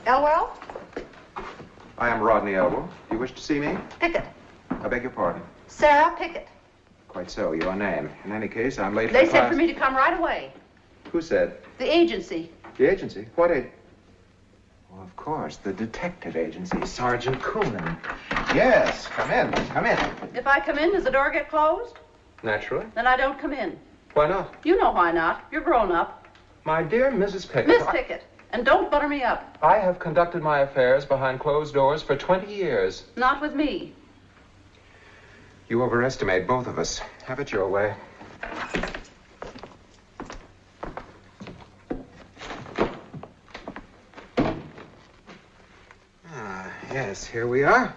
Elwell? I am Rodney Elwell. Do you wish to see me? Pickett. I beg your pardon. Sarah Pickett. Quite so, your name. In any case, I'm late for They class. said for me to come right away. Who said? The agency. The agency? What agency? Well, of course, the detective agency, Sergeant Coonan. Yes, come in, come in. If I come in, does the door get closed? Naturally. Then I don't come in. Why not? You know why not. You're grown up. My dear Mrs. Pickett. Miss Pickett. And don't butter me up. I have conducted my affairs behind closed doors for 20 years. Not with me. You overestimate both of us. Have it your way. Ah, yes, here we are.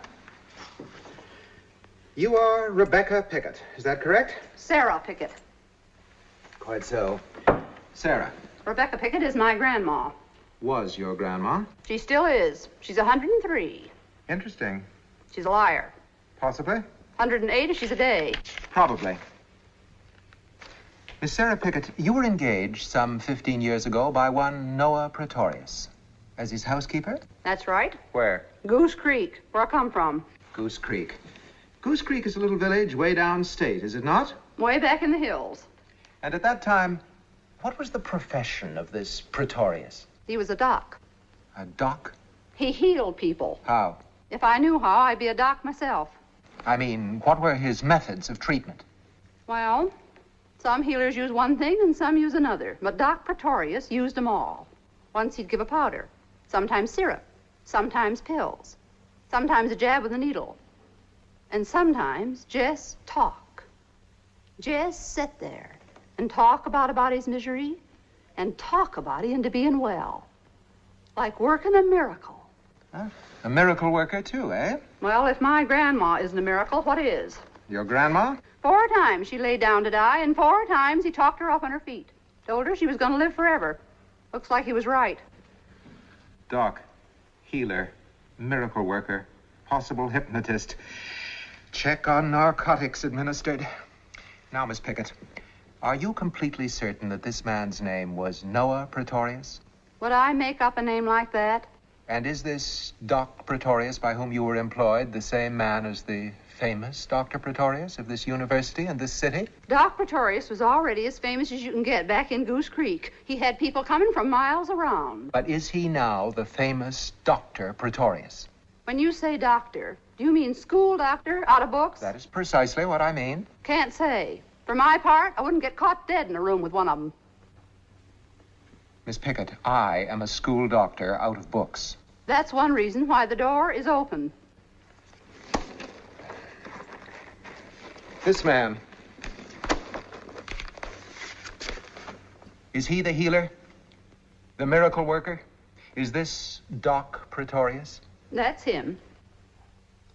You are Rebecca Pickett, is that correct? Sarah Pickett. Quite so. Sarah. Rebecca Pickett is my grandma. Was your grandma? She still is. She's 103. Interesting. She's a liar. Possibly? 108 if she's a day. Probably. Miss Sarah Pickett, you were engaged some 15 years ago by one Noah Pretorius as his housekeeper? That's right. Where? Goose Creek, where I come from. Goose Creek. Goose Creek is a little village way downstate, is it not? Way back in the hills. And at that time, what was the profession of this Pretorius? He was a doc. A doc? He healed people. How? If I knew how, I'd be a doc myself. I mean, what were his methods of treatment? Well, some healers use one thing and some use another. But Doc Pretorius used them all. Once he'd give a powder, sometimes syrup, sometimes pills, sometimes a jab with a needle, and sometimes just talk. Just sit there and talk about a body's misery and talk a body into being well. Like working a miracle. Huh? A miracle worker, too, eh? Well, if my grandma isn't a miracle, what is? Your grandma? 4 times she laid down to die, and 4 times he talked her up on her feet. Told her she was going to live forever. Looks like he was right. Doc, healer, miracle worker, possible hypnotist. Check on narcotics administered. Now, Miss Pickett, are you completely certain that this man's name was Noah Pretorius? Would I make up a name like that? And is this Doc Pretorius by whom you were employed the same man as the famous Dr. Pretorius of this university and this city? Doc Pretorius was already as famous as you can get back in Goose Creek. He had people coming from miles around. But is he now the famous Dr. Pretorius? When you say doctor, do you mean school doctor, out of books? That is precisely what I mean. Can't say. For my part, I wouldn't get caught dead in a room with one of them. Miss Pickett, I am a school doctor out of books. That's one reason why the door is open. This man. Is he the healer? The miracle worker? Is this Doc Pretorius? That's him.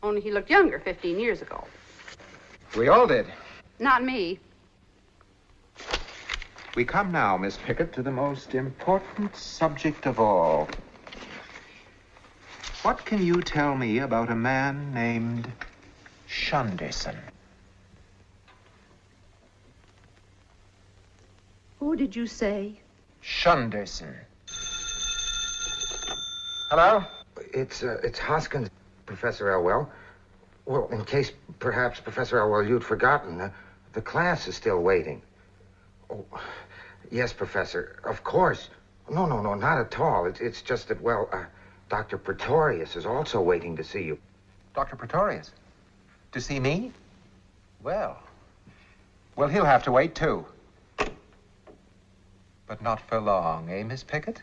Only he looked younger 15 years ago. We all did. Not me. We come now, Miss Pickett, to the most important subject of all. What can you tell me about a man named Shunderson? Who did you say? Shunderson. Hello? It's Hoskins, Professor Elwell. Well, in case perhaps, Professor Elwell, you'd forgotten, the class is still waiting. Oh, yes, Professor, of course. No, not at all. It's just that, well, Dr. Pretorius is also waiting to see you. Dr. Pretorius? To see me? Well, he'll have to wait, too. But not for long, eh, Miss Pickett?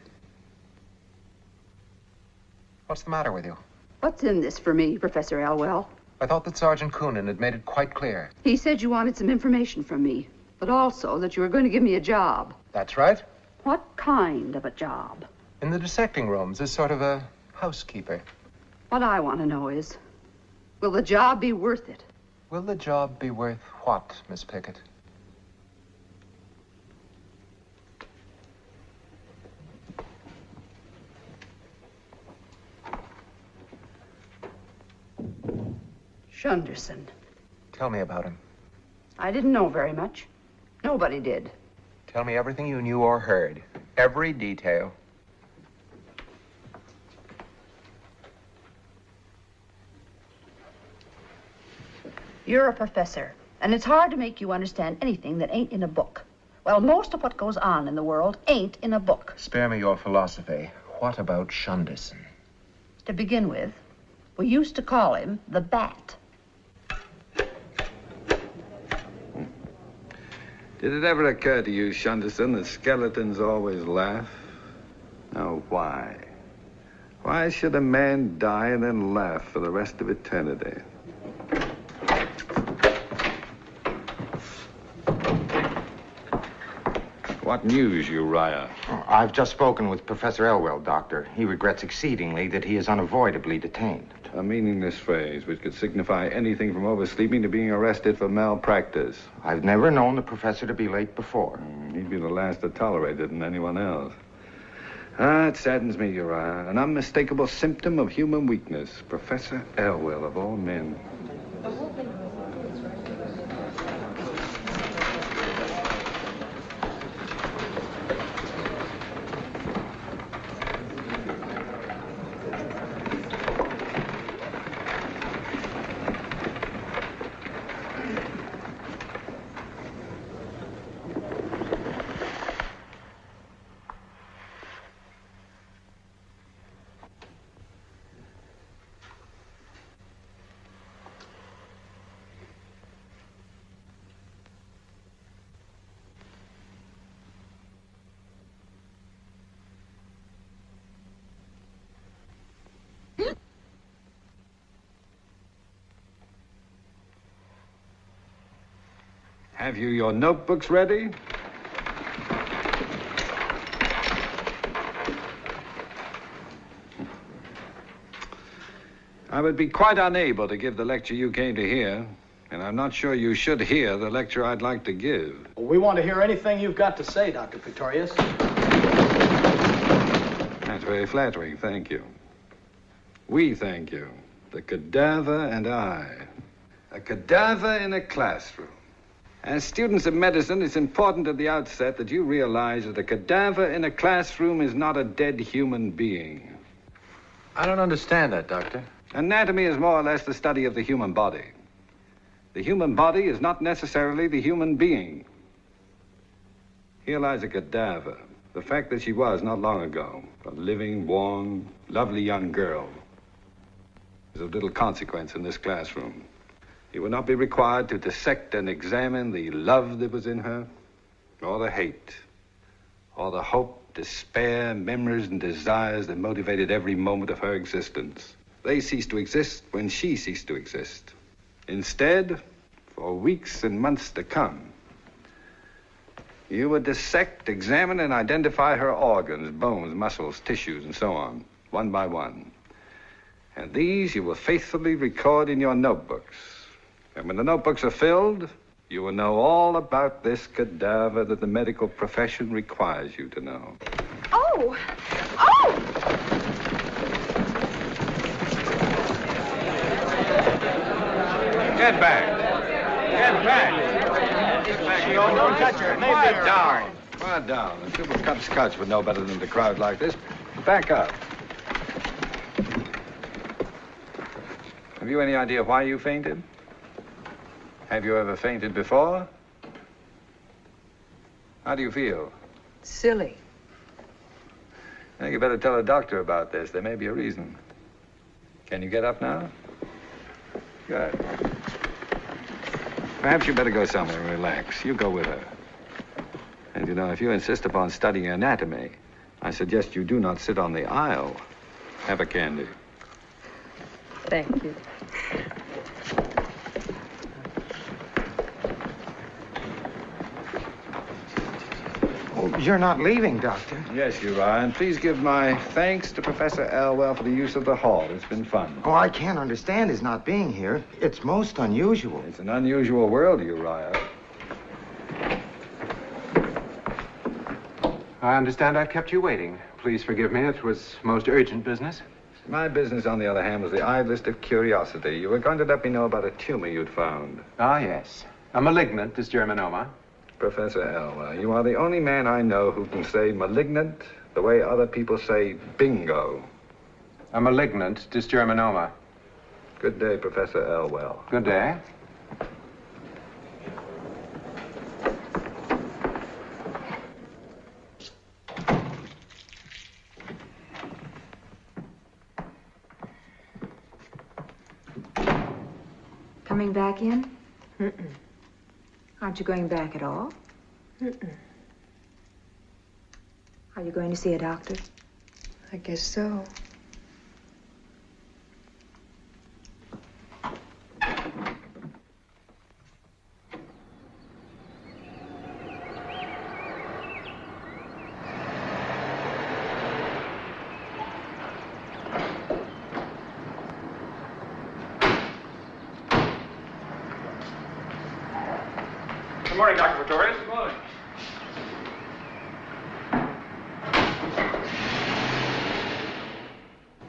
What's the matter with you? What's in this for me, Professor Elwell? I thought that Sergeant Coonan had made it quite clear. He said you wanted some information from me, but also that you were going to give me a job. That's right. What kind of a job? In the dissecting rooms as sort of a housekeeper. What I want to know is, will the job be worth it? Will the job be worth what, Miss Pickett? Shunderson. Tell me about him. I didn't know very much. Nobody did. Tell me everything you knew or heard. Every detail. You're a professor, and it's hard to make you understand anything that ain't in a book. Well, most of what goes on in the world ain't in a book. Spare me your philosophy. What about Shunderson? To begin with, we used to call him the Bat. Did it ever occur to you, Shunderson, that skeletons always laugh? Now, why? Why should a man die and then laugh for the rest of eternity? What news, Uriah? Oh, I've just spoken with Professor Elwell, Doctor. He regrets exceedingly that he is unavoidably detained. A meaningless phrase which could signify anything from oversleeping to being arrested for malpractice. I've never known the professor to be late before. He'd be the last to tolerate it than anyone else. It saddens me, Uriah. An unmistakable symptom of human weakness. Professor Elwell, of all men. Have you your notebooks ready? I would be quite unable to give the lecture you came to hear, and I'm not sure you should hear the lecture I'd like to give. We want to hear anything you've got to say, Dr. Pretorius. That's very flattering, thank you. We thank you. The cadaver and I. A cadaver in a classroom. As students of medicine, it's important at the outset that you realize that a cadaver in a classroom is not a dead human being. I don't understand that, Doctor. Anatomy is more or less the study of the human body. The human body is not necessarily the human being. Here lies a cadaver. The fact that she was, not long ago, a living, warm, lovely young girl is of little consequence in this classroom. You will not be required to dissect and examine the love that was in her, or the hate, or the hope, despair, memories, and desires that motivated every moment of her existence. They ceased to exist when she ceased to exist. Instead, for weeks and months to come, you would dissect, examine, and identify her organs, bones, muscles, tissues, and so on, one by one. And these you will faithfully record in your notebooks. And when the notebooks are filled, you will know all about this cadaver that the medical profession requires you to know. Oh! Oh! Get back. Get back. Don't touch her. Quiet down. Quiet down. The people cut scotch would know better than to crowd like this. Back up. Have you any idea why you fainted? Have you ever fainted before? How do you feel? Silly. I think you better tell a doctor about this. There may be a reason. Can you get up now? Good. Perhaps you better go somewhere and relax. You go with her. And you know, if you insist upon studying anatomy, I suggest you do not sit on the aisle. Have a candy. Thank you. Oh, you're not leaving, Doctor. Yes, you are. And please give my thanks to Professor Elwell for the use of the hall. It's been fun. Oh, I can't understand his not being here. It's most unusual. It's an unusual world, Uriah. I understand I've kept you waiting. Please forgive me. It was most urgent business. My business, on the other hand, was the idlest of curiosity. You were going to let me know about a tumor you'd found. Ah, yes. A malignant dysgerminoma. Professor Elwell, you are the only man I know who can say malignant the way other people say bingo. A malignant dysgerminoma. Good day, Professor Elwell. Good day. Coming back in? Mm-mm. Aren't you going back at all? Mm-mm. Are you going to see a doctor? I guess so. Good morning, Dr. Pretorius. Good morning.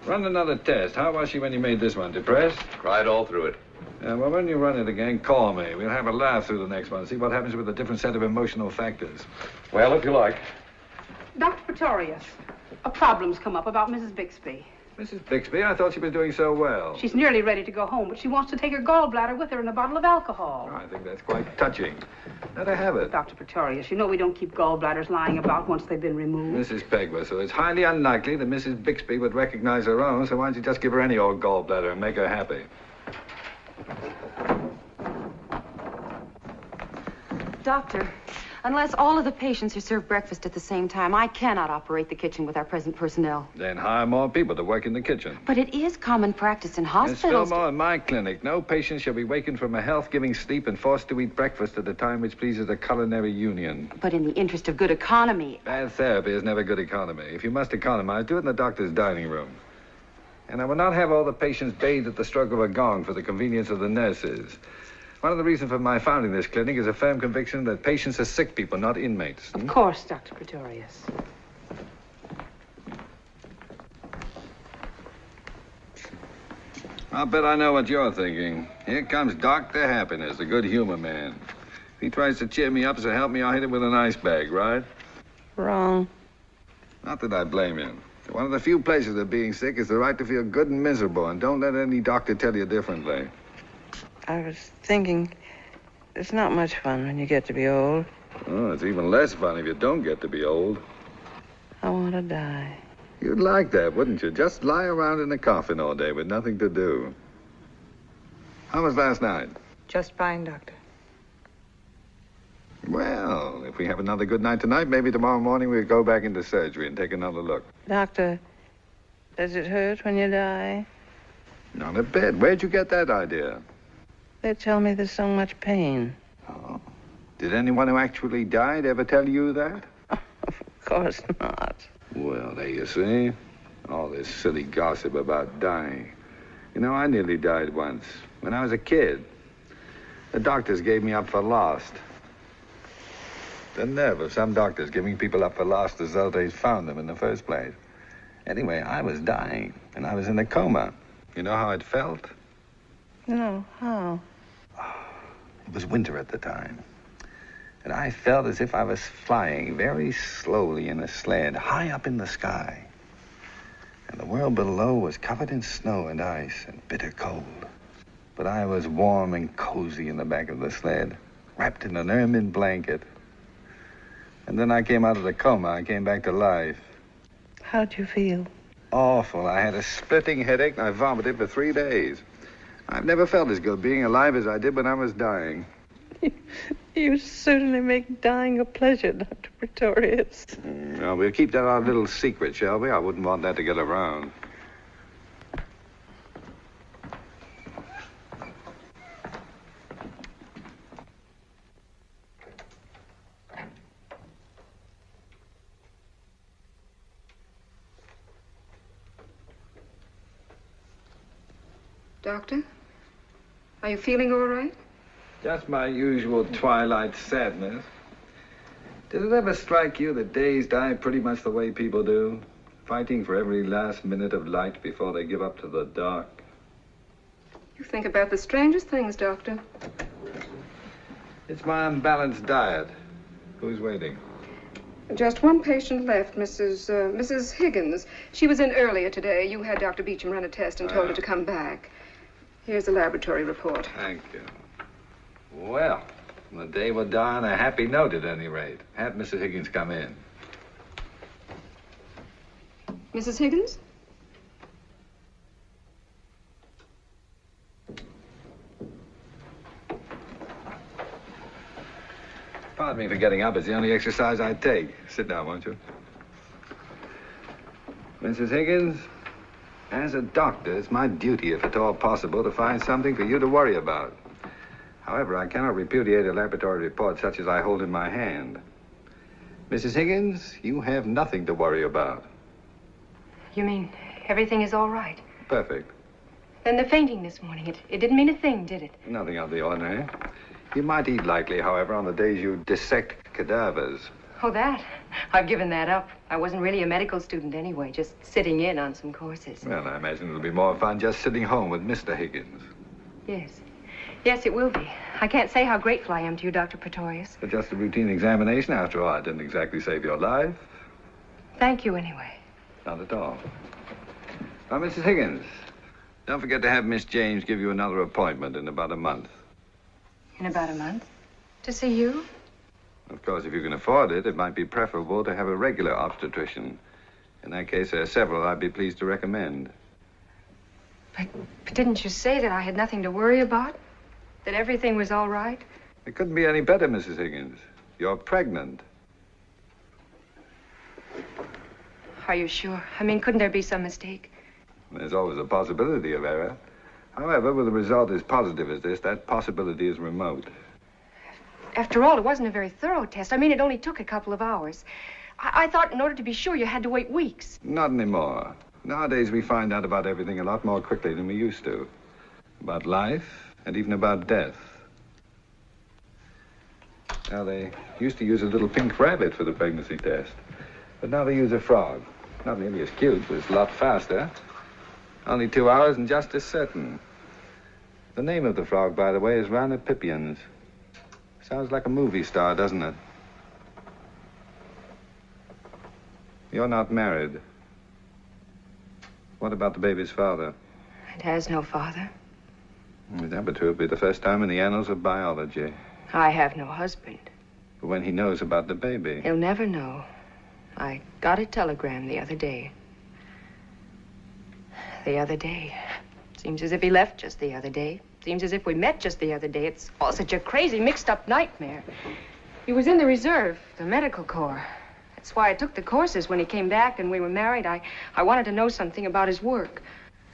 Run another test. How was she when you made this one? Depressed? Cried all through it. Well, when you run it again, call me. We'll have a laugh through the next one. See what happens with a different set of emotional factors. Well, if you like. Dr. Pretorius, a problem's come up about Mrs. Bixby. Mrs. Bixby, I thought she was doing so well. She's nearly ready to go home, but she wants to take her gallbladder with her and a bottle of alcohol. I think that's quite touching. Let her have it. Dr. Pretorius, you know we don't keep gallbladders lying about once they've been removed. Mrs. Pegwhistle, it's highly unlikely that Mrs. Bixby would recognize her own, so why don't you just give her any old gallbladder and make her happy? Doctor, unless all of the patients are served breakfast at the same time, I cannot operate the kitchen with our present personnel. Then hire more people to work in the kitchen. But it is common practice in Miss hospitals. Fillmore, in my clinic, no patient shall be wakened from a health-giving sleep and forced to eat breakfast at a time which pleases the culinary union. But in the interest of good economy. Bad therapy is never good economy. If you must economize, do it in the doctor's dining room. And I will not have all the patients bathed at the stroke of a gong for the convenience of the nurses. One of the reasons for my founding this clinic is a firm conviction that patients are sick people, not inmates. Of course, Dr. Pretorius. I'll bet I know what you're thinking. Here comes Dr. Happiness, a good humor man. If he tries to cheer me up or help me, I'll hit him with an ice bag, right? Wrong. Not that I blame you. One of the few pleasures of being sick is the right to feel good and miserable, and don't let any doctor tell you differently. I was thinking, it's not much fun when you get to be old. Oh, it's even less fun if you don't get to be old. I want to die. You'd like that, wouldn't you? Just lie around in a coffin all day with nothing to do. How was last night? Just fine, Doctor. Well, if we have another good night tonight, maybe tomorrow morning we'll go back into surgery and take another look. Doctor, does it hurt when you die? Not a bit. Where'd you get that idea? They tell me there's so much pain. Oh. Did anyone who actually died ever tell you that? Of course not. Well, there you see. All this silly gossip about dying. You know, I nearly died once, when I was a kid. The doctors gave me up for lost. The nerve of some doctors giving people up for lost as though they'd found them in the first place. Anyway, I was dying, and I was in a coma. You know how it felt? No, how? It was winter at the time. And I felt as if I was flying very slowly in a sled high up in the sky. And the world below was covered in snow and ice and bitter cold. But I was warm and cozy in the back of the sled, wrapped in an ermine blanket. And then I came out of the coma. I came back to life. How'd you feel? Awful. I had a splitting headache and I vomited for 3 days. I've never felt as good being alive as I did when I was dying. You certainly make dying a pleasure, Dr. Pretorius. Well, we'll keep that our little secret, shall we? I wouldn't want that to get around. Doctor, are you feeling all right? Just my usual twilight sadness. Did it ever strike you that days die pretty much the way people do? Fighting for every last minute of light before they give up to the dark. You think about the strangest things, Doctor. It's my unbalanced diet. Who's waiting? Just one patient left, Mrs. Higgins. She was in earlier today. You had Dr. Beecham run a test and told her to come back. Here's the laboratory report. Thank you. Well, the day will die on a happy note at any rate. Have Mrs. Higgins come in. Mrs. Higgins? Pardon me for getting up. It's the only exercise I take. Sit down, won't you? Mrs. Higgins, as a doctor, it's my duty, if at all possible, to find something for you to worry about. However, I cannot repudiate a laboratory report such as I hold in my hand. Mrs. Higgins, you have nothing to worry about. You mean everything is all right? Perfect. Then the fainting this morning, it didn't mean a thing, did it? Nothing out of the ordinary. You might eat lightly, however, on the days you dissect cadavers. Oh, that? I've given that up. I wasn't really a medical student anyway, just sitting in on some courses. Well, I imagine it'll be more fun just sitting home with Mr. Higgins. Yes. Yes, it will be. I can't say how grateful I am to you, Dr. Pretorius. But just a routine examination, after all. I didn't exactly save your life. Thank you anyway. Not at all. Now, Mrs. Higgins, don't forget to have Miss James give you another appointment in about a month. In about a month? To see you? Of course, if you can afford it, it might be preferable to have a regular obstetrician. In that case, there are several I'd be pleased to recommend. But didn't you say that I had nothing to worry about? That everything was all right? It couldn't be any better, Mrs. Higgins. You're pregnant. Are you sure? I mean, couldn't there be some mistake? There's always a possibility of error. However, with a result as positive as this, that possibility is remote. After all, it wasn't a very thorough test. I mean, it only took a couple of hours. I thought in order to be sure you had to wait weeks. Not anymore. Nowadays, we find out about everything a lot more quickly than we used to. About life, and even about death. Now, they used to use a little pink rabbit for the pregnancy test. But now they use a frog. Not nearly as cute, but it's a lot faster. Only 2 hours and just as certain. The name of the frog, by the way, is Ranapippians. Sounds like a movie star, doesn't it? You're not married. What about the baby's father? It has no father. That would be the first time in the annals of biology. I have no husband. But when he knows about the baby. He'll never know. I got a telegram the other day. The other day. Seems as if he left just the other day. Seems as if we met just the other day. It's all such a crazy, mixed-up nightmare. He was in the reserve, the medical corps. That's why I took the courses when he came back and we were married. I wanted to know something about his work.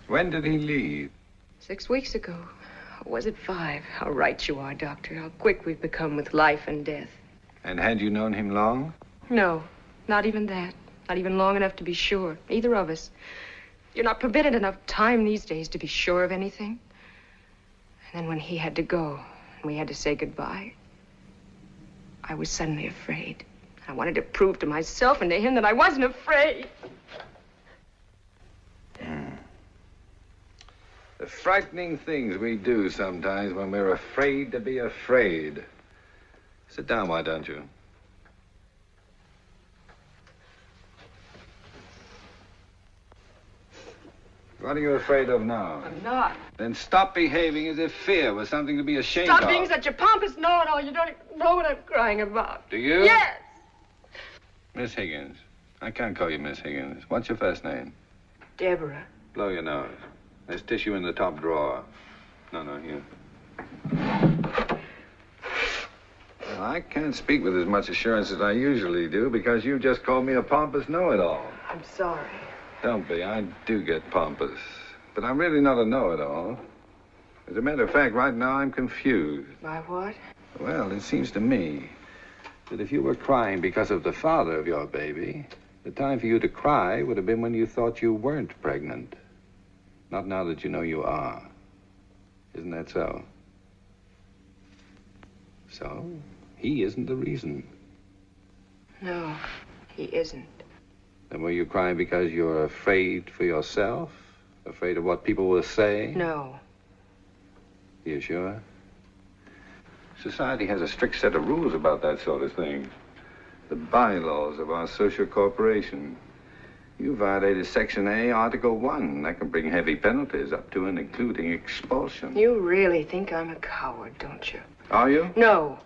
When did he leave? 6 weeks ago. Or was it 5? How right you are, Doctor. How quick we've become with life and death. And had you known him long? No, not even that. Not even long enough to be sure. Either of us. You're not permitted enough time these days to be sure of anything. And then when he had to go, and we had to say goodbye, I was suddenly afraid. I wanted to prove to myself and to him that I wasn't afraid. The frightening things we do sometimes when we're afraid to be afraid. Sit down, why don't you? What are you afraid of now? I'm not. Then stop behaving as if fear was something to be ashamed of. Stop being such a pompous know-it-all. You don't even know what I'm crying about. Do you? Yes. Miss Higgins. I can't call you Miss Higgins. What's your first name? Deborah. Blow your nose. There's tissue in the top drawer. No, here. Well, I can't speak with as much assurance as I usually do because you just called me a pompous know-it-all. I'm sorry. Don't be. I do get pompous. But I'm really not a know-it-all. As a matter of fact, right now I'm confused. By what? Well, it seems to me that if you were crying because of the father of your baby, the time for you to cry would have been when you thought you weren't pregnant. Not now that you know you are. Isn't that so? So, he isn't the reason. No, he isn't. Then were you crying because you're afraid for yourself? Afraid of what people will say? No. You sure? Society has a strict set of rules about that sort of thing. The bylaws of our social corporation. You violated Section A, Article 1. That can bring heavy penalties up to and including expulsion. You really think I'm a coward, don't you? Are you? No.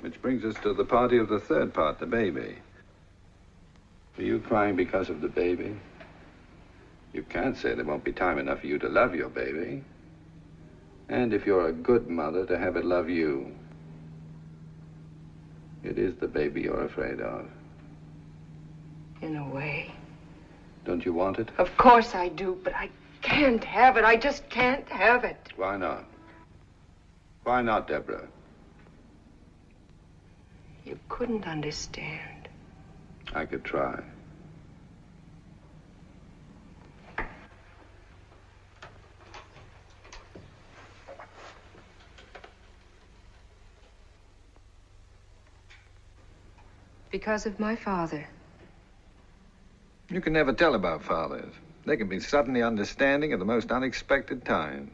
Which brings us to the party of the third part, the baby. Are you crying because of the baby? You can't say there won't be time enough for you to love your baby. And if you're a good mother, to have it love you. It is the baby you're afraid of. In a way. Don't you want it? Of course I do, but I can't have it. I just can't have it. Why not? Why not, Deborah? You couldn't understand. I could try. Because of my father. You can never tell about fathers. They can be suddenly understanding at the most unexpected times.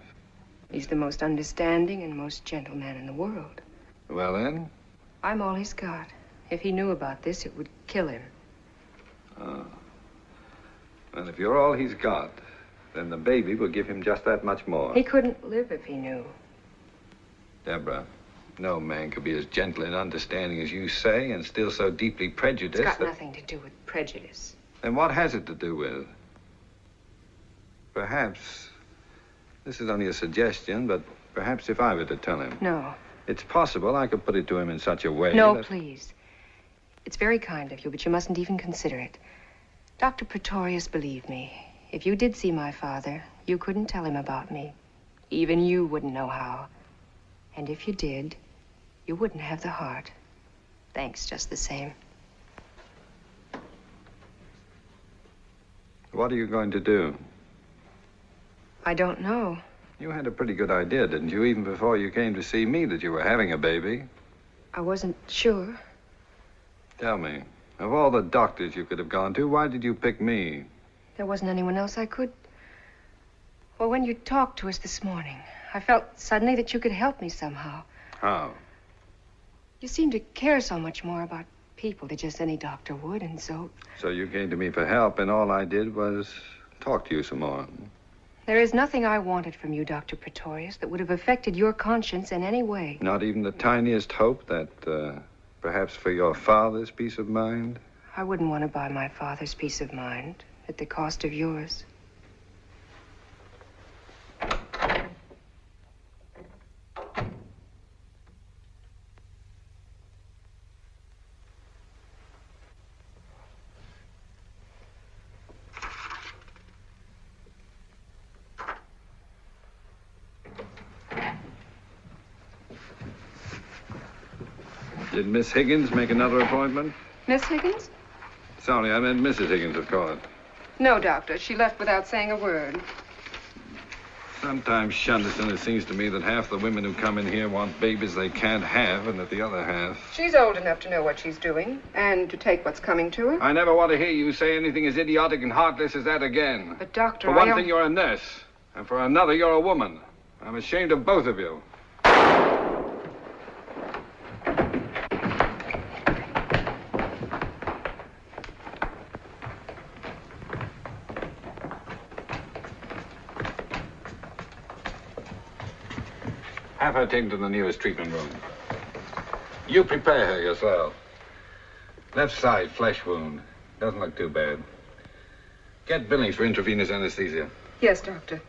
He's the most understanding and most gentle man in the world. Well, then? I'm all he's got. If he knew about this, it would kill him. Oh. Well, if you're all he's got, then the baby will give him just that much more. He couldn't live if he knew. Deborah, no man could be as gentle and understanding as you say and still so deeply prejudiced. It's got nothing to do with prejudice. Then what has it to do with? Perhaps, this is only a suggestion, but perhaps if I were to tell him. No. It's possible I could put it to him in such a way No, that... please. It's very kind of you, but you mustn't even consider it. Dr. Pretorius, believe me, if you did see my father, you couldn't tell him about me. Even you wouldn't know how. And if you did, you wouldn't have the heart. Thanks just the same. What are you going to do? I don't know. You had a pretty good idea, didn't you, even before you came to see me, that you were having a baby? I wasn't sure. Tell me, of all the doctors you could have gone to, why did you pick me? There wasn't anyone else I could. Well, when you talked to us this morning, I felt suddenly that you could help me somehow. How? You seem to care so much more about people than just any doctor would, and so... So you came to me for help, and all I did was talk to you some more. There is nothing I wanted from you, Dr. Pretorius, that would have affected your conscience in any way. Not even the tiniest hope that, perhaps for your father's peace of mind? I wouldn't want to buy my father's peace of mind at the cost of yours. Did Miss Higgins make another appointment? Miss Higgins? Sorry, I meant Mrs. Higgins, of course. No, Doctor. She left without saying a word. Sometimes, Shunderson, it seems to me that half the women who come in here want babies they can't have, and that the other half... She's old enough to know what she's doing and to take what's coming to her. I never want to hear you say anything as idiotic and heartless as that again. But, Doctor, For one thing, you're a nurse, and for another, you're a woman. I'm ashamed of both of you. Have her taken to the nearest treatment room. You prepare her yourself. Left side, flesh wound. Doesn't look too bad. Get Billings for intravenous anesthesia. Yes, Doctor.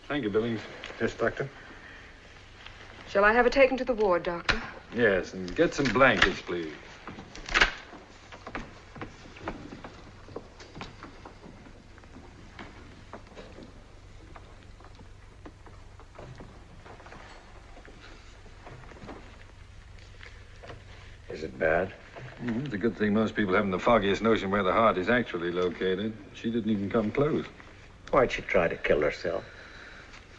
Thank you, Billings. Yes, Doctor? Shall I have her taken to the ward, Doctor? Yes, and get some blankets, please. Is it bad? It's a good thing most people haven't the foggiest notion where the heart is actually located. She didn't even come close. Why'd she try to kill herself?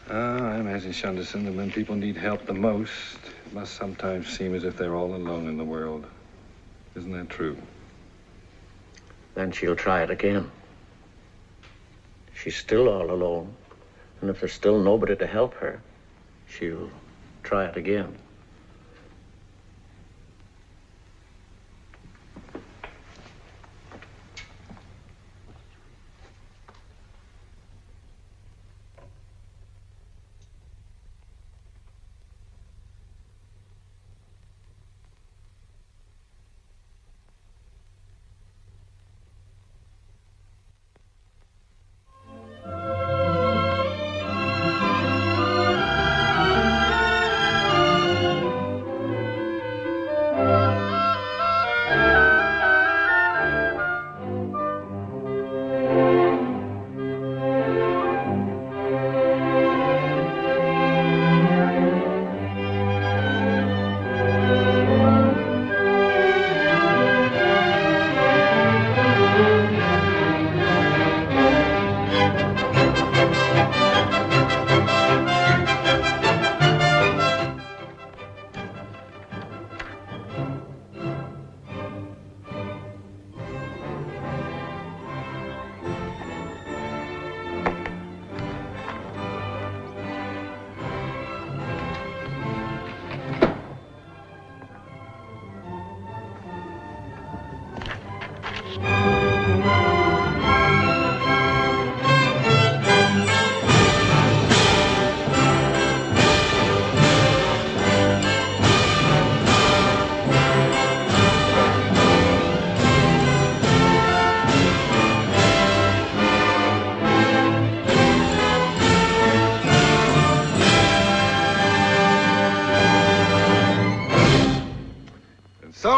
I imagine, Shunderson, that when people need help the most, it must sometimes seem as if they're all alone in the world. Isn't that true? Then she'll try it again. She's still all alone. And if there's still nobody to help her, she'll try it again.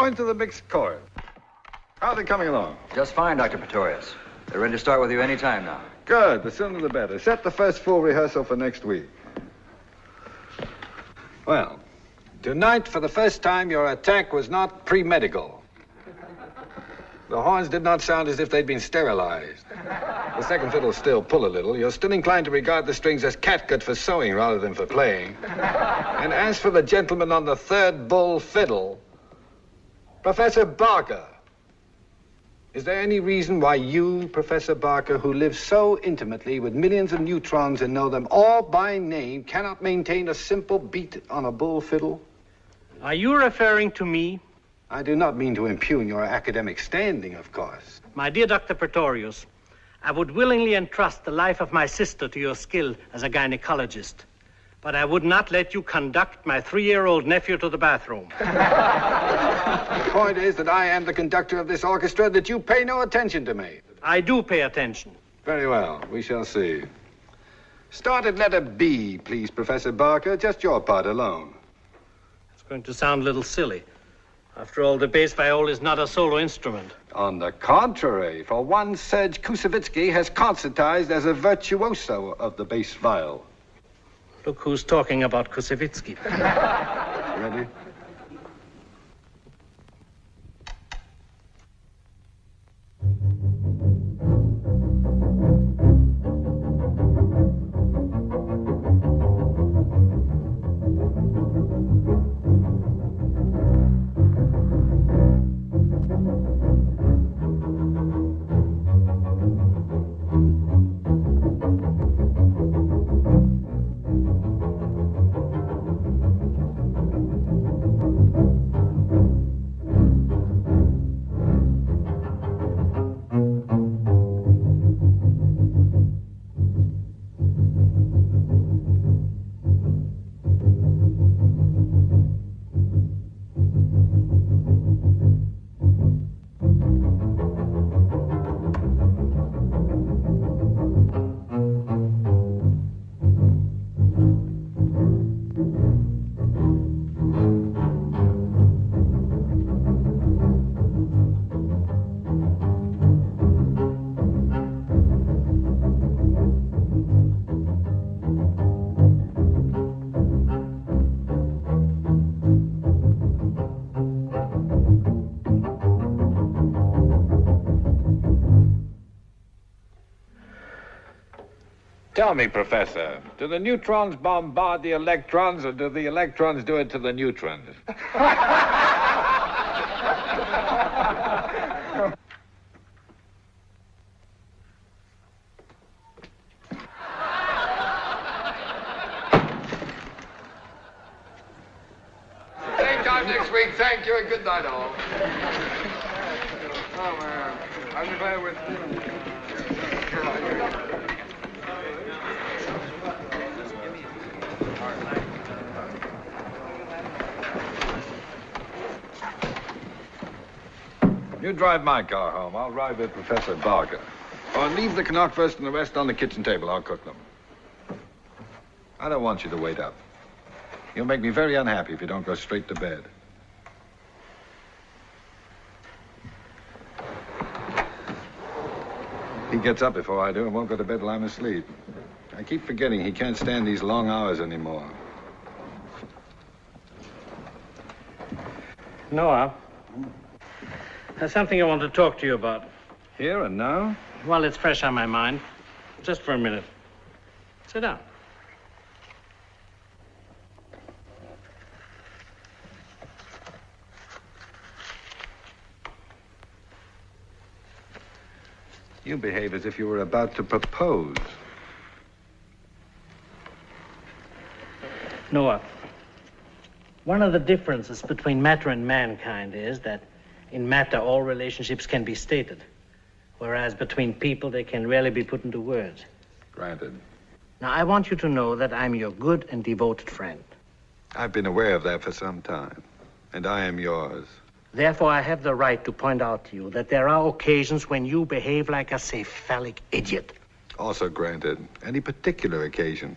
Into the mixed chorus. How are they coming along? Just fine, Dr. Pretorius. They're ready to start with you any time now. Good. The sooner the better. Set the first full rehearsal for next week. Well, tonight, for the first time, your attack was not pre-medical. The horns did not sound as if they'd been sterilized. The second fiddle still pull a little. You're still inclined to regard the strings as catgut for sewing rather than for playing. And as for the gentleman on the third bull fiddle, Professor Barker, is there any reason why you, Professor Barker, who live so intimately with millions of neutrons and know them all by name, cannot maintain a simple beat on a bull fiddle? Are you referring to me? I do not mean to impugn your academic standing, of course. My dear Dr. Pretorius, I would willingly entrust the life of my sister to your skill as a gynecologist, but I would not let you conduct my 3-year-old nephew to the bathroom. The point is that I am the conductor of this orchestra, that you pay no attention to me. I do pay attention. Very well. We shall see. Start at letter B, please, Professor Barker. Just your part alone. It's going to sound a little silly. After all, the bass viol is not a solo instrument. On the contrary, for one, Serge Koussevitzky has concertized as a virtuoso of the bass viol. Look who's talking about Koussevitzky. Ready? Tell me, Professor, do the neutrons bombard the electrons, or do the electrons do it to the neutrons? Same time next week. Thank you and good night, all. Oh, man. I'm glad with you. You drive my car home. I'll ride with Professor Barker. Or leave the Knockfirst and the rest on the kitchen table. I'll cook them. I don't want you to wait up. You'll make me very unhappy if you don't go straight to bed. He gets up before I do and won't go to bed till I'm asleep. I keep forgetting he can't stand these long hours anymore. Noah, there's something I want to talk to you about. Here and now? Well, it's fresh on my mind. Just for a minute. Sit down. You behave as if you were about to propose. Noah, one of the differences between matter and mankind is that in matter all relationships can be stated, whereas between people they can rarely be put into words. Granted. Now, I want you to know that I'm your good and devoted friend. I've been aware of that for some time, and I am yours. Therefore, I have the right to point out to you that there are occasions when you behave like a cephalic idiot. Also granted. Any particular occasion?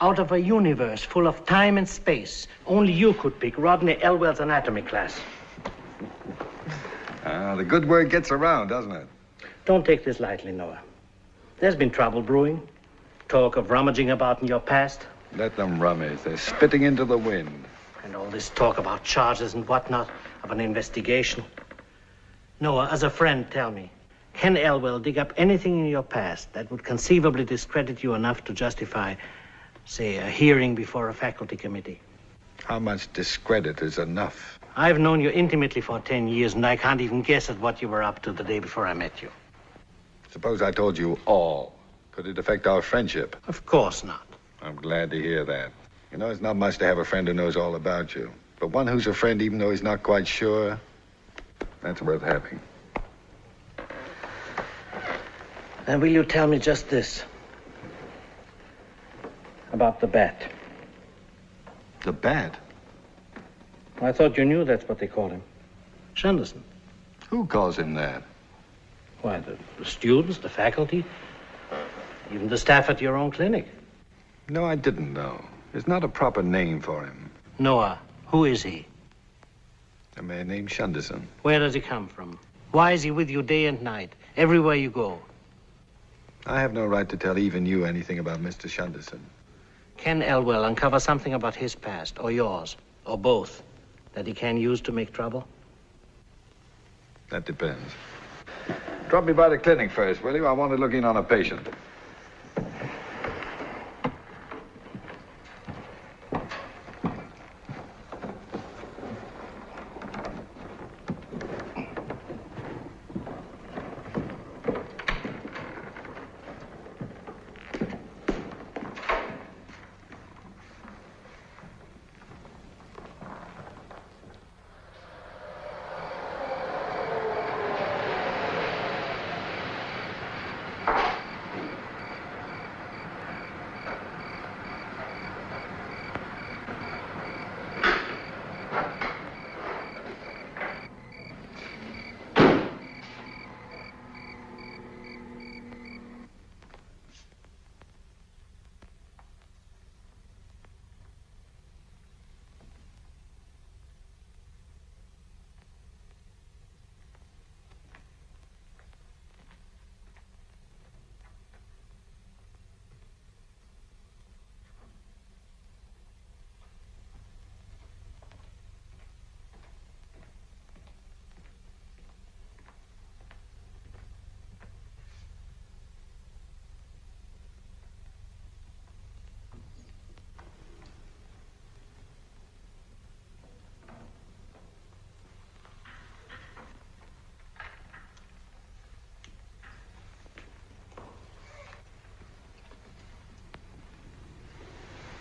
Out of a universe full of time and space, only you could pick Rodney Elwell's anatomy class. The good word gets around, doesn't it? Don't take this lightly, Noah. There's been trouble brewing. Talk of rummaging about in your past. Let them rummage. They're spitting into the wind. And all this talk about charges and whatnot, of an investigation. Noah, as a friend, tell me, can Elwell dig up anything in your past that would conceivably discredit you enough to justify, say, a hearing before a faculty committee? How much discredit is enough? I've known you intimately for 10 years, and I can't even guess at what you were up to the day before I met you. Suppose I told you all. Could it affect our friendship? Of course not. I'm glad to hear that. You know, it's not much to have a friend who knows all about you. But one who's a friend even though he's not quite sure, that's worth having. And will you tell me just this? About the bat. The bat? I thought you knew that's what they call him. Shenderson. Who calls him that? Why, the students, the faculty, even the staff at your own clinic. No, I didn't know. There's not a proper name for him. Noah, who is he? A man named Shenderson. Where does he come from? Why is he with you day and night, everywhere you go? I have no right to tell even you anything about Mr. Shenderson. Can Elwell uncover something about his past, or yours, Or both? That he can use to make trouble? That depends. Drop me by the clinic first, will you? I want to look in on a patient.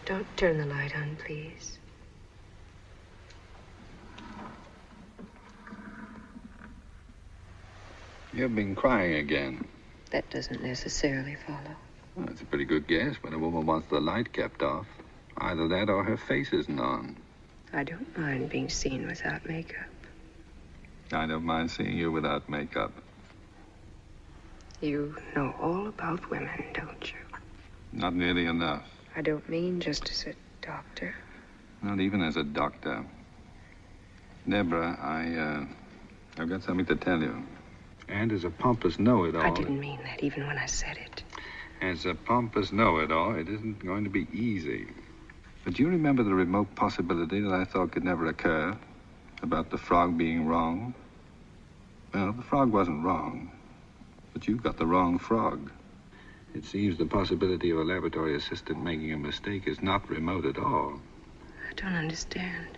Don't turn the light on, please. You've been crying again. That doesn't necessarily follow. Well, that's a pretty good guess when a woman wants the light kept off. Either that or her face isn't on. I don't mind being seen without makeup. I don't mind seeing you without makeup. You know all about women, don't you? Not nearly enough. I don't mean just as a doctor. Not even as a doctor. Deborah, I've got something to tell you. And as a pompous know-it-all... I didn't mean that even when I said it. As a pompous know-it-all, it isn't going to be easy. But do you remember the remote possibility that I thought could never occur? About the frog being wrong? Well, the frog wasn't wrong. But you got the wrong frog. It seems the possibility of a laboratory assistant making a mistake is not remote at all. I don't understand.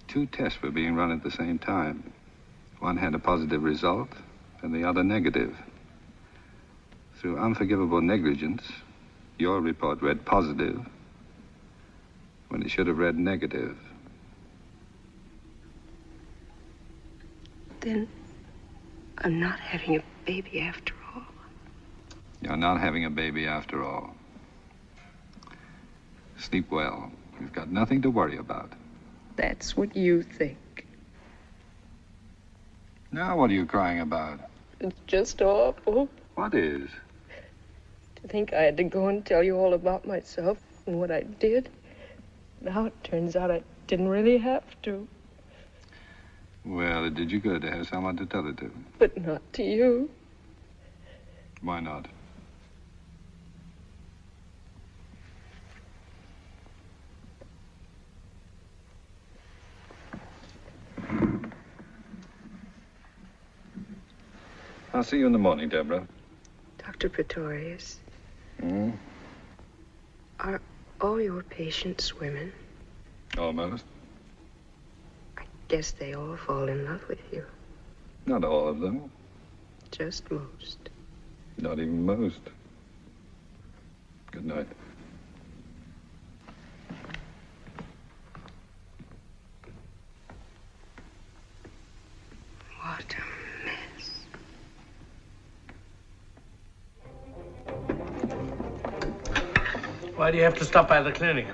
2 tests were being run at the same time. One had a positive result, and the other negative. Through unforgivable negligence, your report read positive when it should have read negative. Then I'm not having a baby after all. You're not having a baby after all. Sleep well. You've got nothing to worry about. That's what you think. Now what are you crying about? It's just awful. What is? To think I had to go and tell you all about myself and what I did. Now it turns out I didn't really have to. Well, it did you good to have someone to tell it to. But not to you. Why not? I'll see you in the morning, Deborah. Dr. Pretorius. Hmm? Are all your patients women? Almost. I guess they all fall in love with you. Not all of them. Just most. Not even most. Good night. What a mess. Why do you have to stop by the clinic?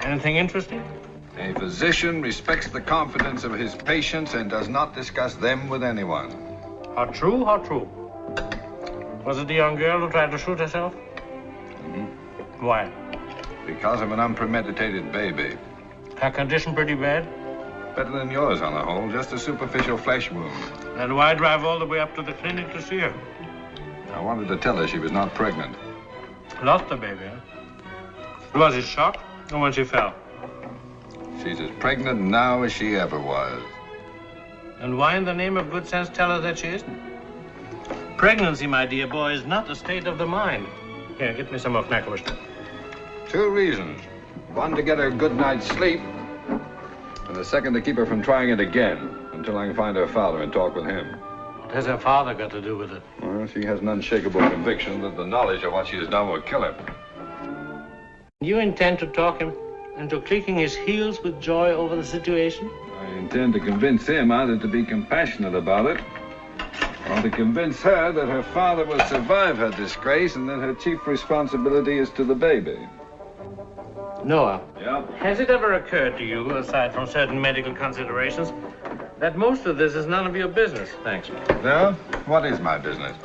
Anything interesting? A physician respects the confidence of his patients and does not discuss them with anyone. How true, how true. Was it the young girl who tried to shoot herself? Mm-hmm. Why? Because of an unpremeditated baby. Her condition pretty bad? Better than yours on the whole, just a superficial flesh wound. Then why drive all the way up to the clinic to see her? I wanted to tell her she was not pregnant. Lost the baby, huh? Was it shock or when she fell? She's as pregnant now as she ever was. And why in the name of good sense tell her that she isn't? Pregnancy, my dear boy, is not a state of the mind. Here, get me some of Mankiewicz. 2 reasons. One, to get her a good night's sleep. And the second, to keep her from trying it again until I can find her father and talk with him. What has her father got to do with it? Well, she has an unshakable conviction that the knowledge of what she has done will kill her. You intend to talk him into clicking his heels with joy over the situation? I intend to convince him either to be compassionate about it or to convince her that her father will survive her disgrace and that her chief responsibility is to the baby. Noah. Yeah? Has it ever occurred to you, aside from certain medical considerations, that most of this is none of your business? Thanks. No? What is my business?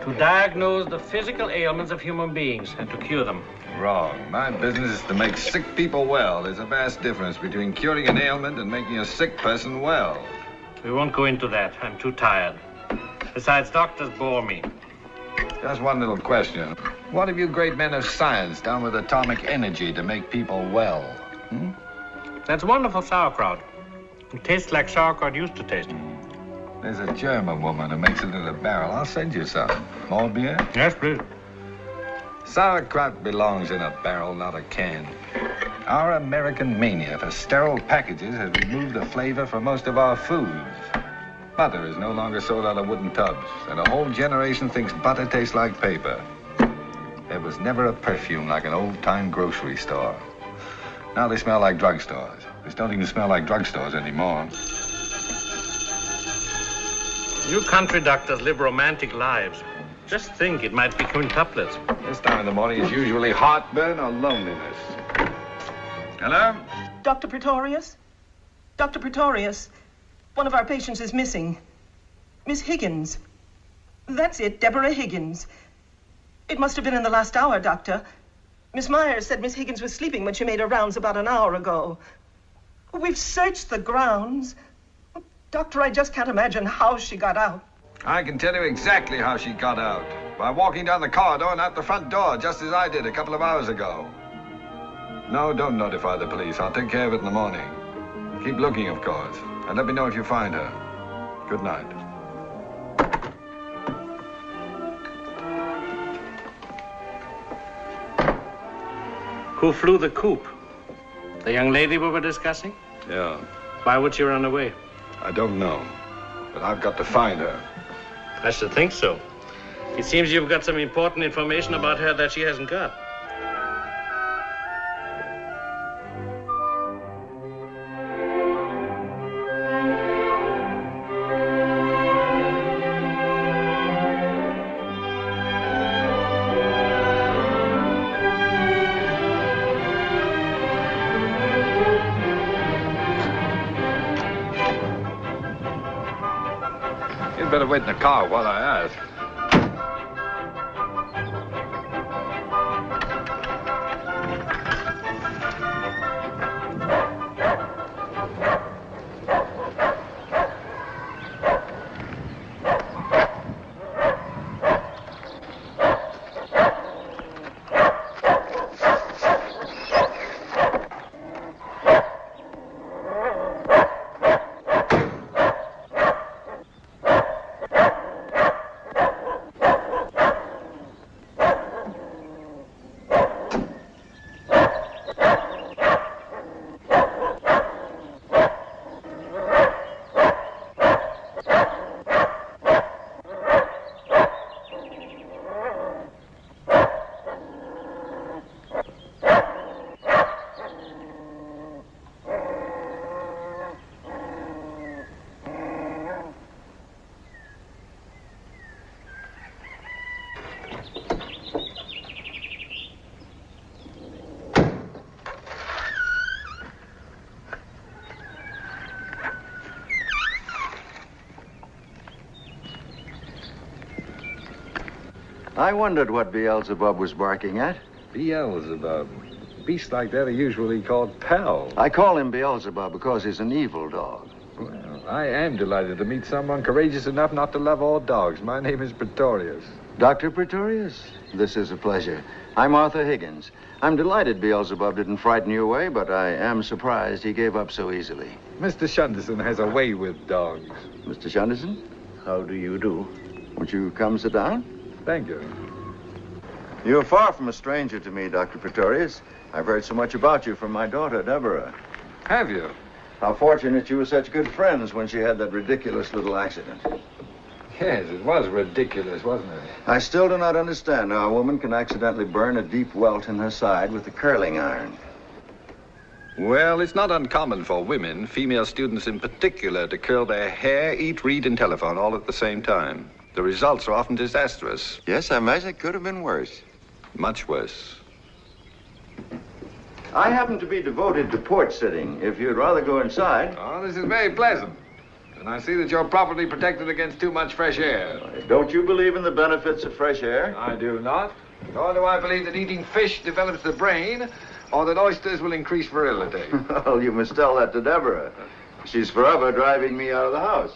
To diagnose the physical ailments of human beings and to cure them. Wrong. My business is to make sick people well. There's a vast difference between curing an ailment and making a sick person well. We won't go into that. I'm too tired. Besides, doctors bore me. Just one little question. What have you great men of science done with atomic energy to make people well? That's wonderful sauerkraut. It tastes like sauerkraut used to taste. There's a German woman who makes it in a barrel. I'll send you some. More beer? Yes, please. Sauerkraut belongs in a barrel, not a can. Our American mania for sterile packages has removed the flavor from most of our foods. Butter is no longer sold out of wooden tubs, and a whole generation thinks butter tastes like paper. There was never a perfume like an old-time grocery store. Now they smell like drugstores. They don't even smell like drugstores anymore. You country doctors live romantic lives. Just think, it might be quintuplets. This time in the morning is usually heartburn or loneliness. Hello? Dr. Pretorius? Dr. Pretorius, one of our patients is missing. Miss Higgins. That's it, Deborah Higgins. It must have been in the last hour, Doctor. Miss Myers said Miss Higgins was sleeping when she made her rounds about an hour ago. We've searched the grounds. Doctor, I just can't imagine how she got out. I can tell you exactly how she got out. By walking down the corridor and out the front door, just as I did a couple of hours ago. No, don't notify the police. I'll take care of it in the morning. Keep looking, of course. And let me know if you find her. Good night. Who flew the coop? The young lady we were discussing? Yeah. Why would she run away? I don't know. But I've got to find her. I should think so. It seems you've got some important information about her that she hasn't got. You'd better wait in the car while I ask. I wondered what Beelzebub was barking at. Beelzebub? Beasts like that are usually called pals. I call him Beelzebub because he's an evil dog. Well, I am delighted to meet someone courageous enough not to love all dogs. My name is Pretorius. Dr. Pretorius, this is a pleasure. I'm Arthur Higgins. I'm delighted Beelzebub didn't frighten you away, but I am surprised he gave up so easily. Mr. Shunderson has a way with dogs. Mr. Shunderson? How do you do? Won't you come sit down? Thank you. You're far from a stranger to me, Dr. Pretorius. I've heard so much about you from my daughter, Deborah. Have you? How fortunate you were such good friends when she had that ridiculous little accident. Yes, it was ridiculous, wasn't it? I still do not understand how a woman can accidentally burn a deep welt in her side with a curling iron. Well, it's not uncommon for women, female students in particular, to curl their hair, eat, read, and telephone all at the same time. The results are often disastrous. Yes, I imagine it could have been worse. Much worse. I happen to be devoted to porch sitting. If you'd rather go inside. Oh, this is very pleasant. And I see that you're properly protected against too much fresh air. Don't you believe in the benefits of fresh air? I do not. Nor do I believe that eating fish develops the brain, or that oysters will increase virility. Well, you must tell that to Deborah. She's forever driving me out of the house.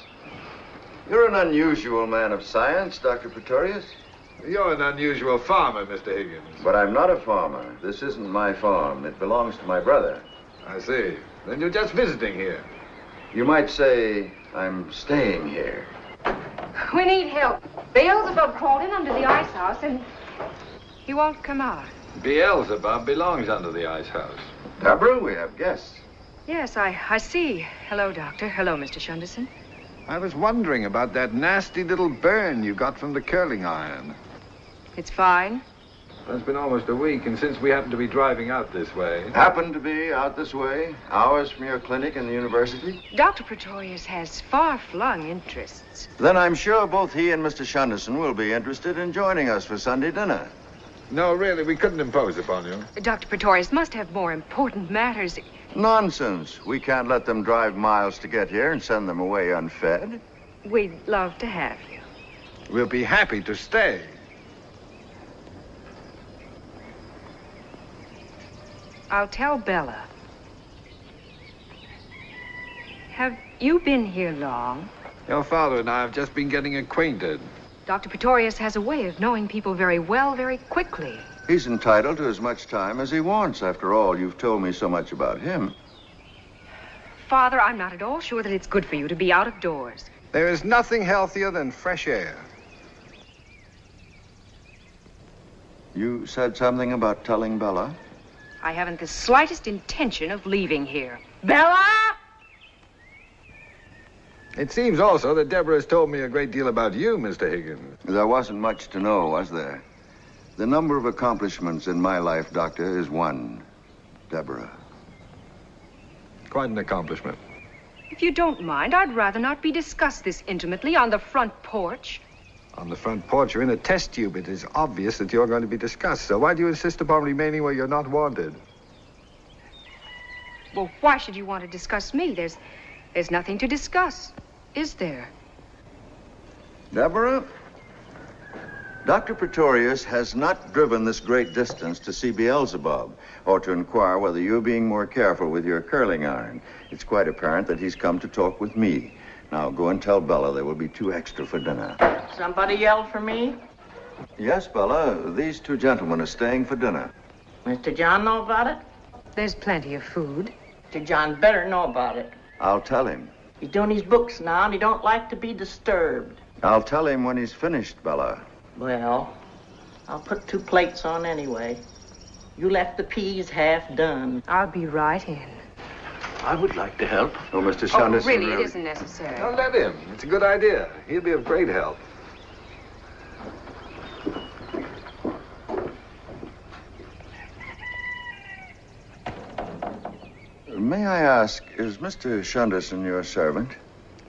You're an unusual man of science, Dr. Pretorius. You're an unusual farmer, Mr. Higgins. But I'm not a farmer. This isn't my farm. It belongs to my brother. I see. Then you're just visiting here. You might say I'm staying here. We need help. Beelzebub crawled in under the ice house and he won't come out. Beelzebub belongs under the ice house. Deborah, we have guests. Yes, I see. Hello, Doctor. Hello, Mr. Shunderson. I was wondering about that nasty little burn you got from the curling iron. It's fine. Well, it's been almost a week, and since we happen to be driving out this way... Happen to be out this way, hours from your clinic in the university? Dr. Pretorius has far-flung interests. Then I'm sure both he and Mr. Shunderson will be interested in joining us for Sunday dinner. No, really, we couldn't impose upon you. Dr. Pretorius must have more important matters. Nonsense. We can't let them drive miles to get here and send them away unfed. We'd love to have you. We'll be happy to stay. I'll tell Bella. Have you been here long? Your father and I have just been getting acquainted. Dr. Pretorius has a way of knowing people very well, very quickly. He's entitled to as much time as he wants. After all, you've told me so much about him. Father, I'm not at all sure that it's good for you to be out of doors. There is nothing healthier than fresh air. You said something about telling Bella? I haven't the slightest intention of leaving here. Bella! It seems also that Deborah has told me a great deal about you, Mr. Higgins. There wasn't much to know, was there? The number of accomplishments in my life, Doctor, is one. Deborah. Quite an accomplishment. If you don't mind, I'd rather not be discussed this intimately on the front porch. On the front porch, you're in a test tube. It is obvious that you're going to be discussed. So why do you insist upon remaining where you're not wanted? Well, why should you want to discuss me? There's nothing to discuss, is there? Deborah, Dr. Pretorius has not driven this great distance to see Beelzebub or to inquire whether you're being more careful with your curling iron. It's quite apparent that he's come to talk with me. Now, go and tell Bella there will be 2 extra for dinner. Somebody yelled for me? Yes, Bella. These 2 gentlemen are staying for dinner. Mr. John know about it? There's plenty of food. Mr. John better know about it. I'll tell him. He's doing his books now, and he don't like to be disturbed. I'll tell him when he's finished, Bella. Well, I'll put 2 plates on anyway. You left the peas half done. I'll be right in. I would like to help. Oh, Mr. Shunderson. Oh, really, it isn't necessary. Don't let him. It's a good idea. He'll be of great help. May I ask, is Mr. Shunderson your servant?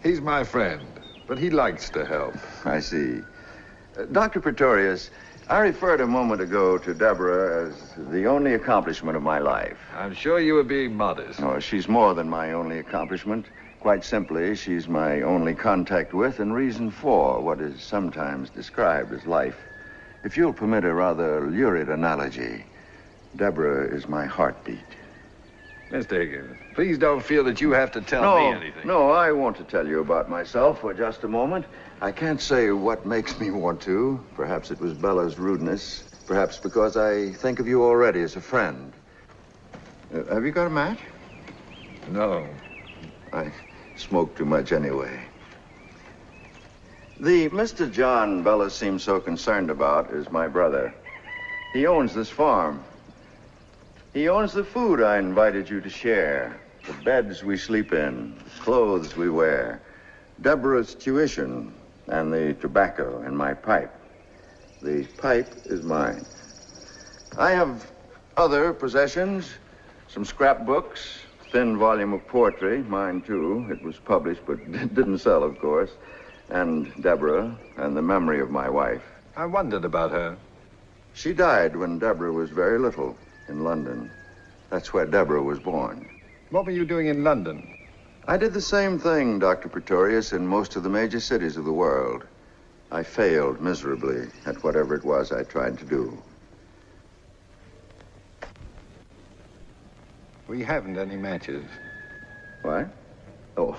He's my friend, but he likes to help. I see. Dr. Pretorius, I referred a moment ago to Deborah as the only accomplishment of my life. I'm sure you were being modest. Oh, she's more than my only accomplishment. Quite simply, she's my only contact with and reason for what is sometimes described as life. If you'll permit a rather lurid analogy, Deborah is my heartbeat. Mr. Higgins, please don't feel that you have to tell me anything. No, I want to tell you about myself for just a moment. I can't say what makes me want to. Perhaps it was Bella's rudeness. Perhaps because I think of you already as a friend. Have you got a match? No. I smoke too much anyway. The Mr. John Bella seems so concerned about is my brother. He owns this farm. He owns the food I invited you to share, the beds we sleep in, the clothes we wear, Deborah's tuition, and the tobacco in my pipe. The pipe is mine. I have other possessions, some scrapbooks, thin volume of poetry, mine too. It was published, but it didn't sell, of course. And Deborah, and the memory of my wife. I wondered about her. She died when Deborah was very little. In London. That's where Deborah was born. What were you doing in London? I did the same thing, Dr. Pretorius, in most of the major cities of the world. I failed miserably at whatever it was I tried to do. We haven't any matches. What? Oh,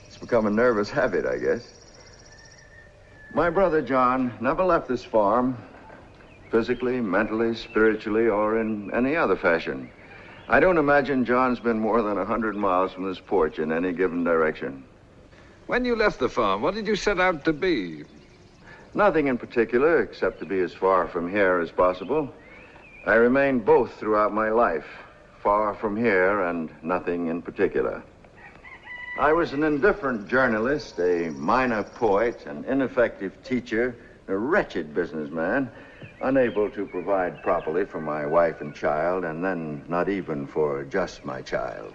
it's become a nervous habit, I guess. My brother John never left this farm. Physically, mentally, spiritually, or in any other fashion. I don't imagine John's been more than 100 miles from this porch in any given direction. When you left the farm, what did you set out to be? Nothing in particular, except to be as far from here as possible. I remained both throughout my life, far from here and nothing in particular. I was an indifferent journalist, a minor poet, an ineffective teacher, a wretched businessman, unable to provide properly for my wife and child, and then not even for just my child.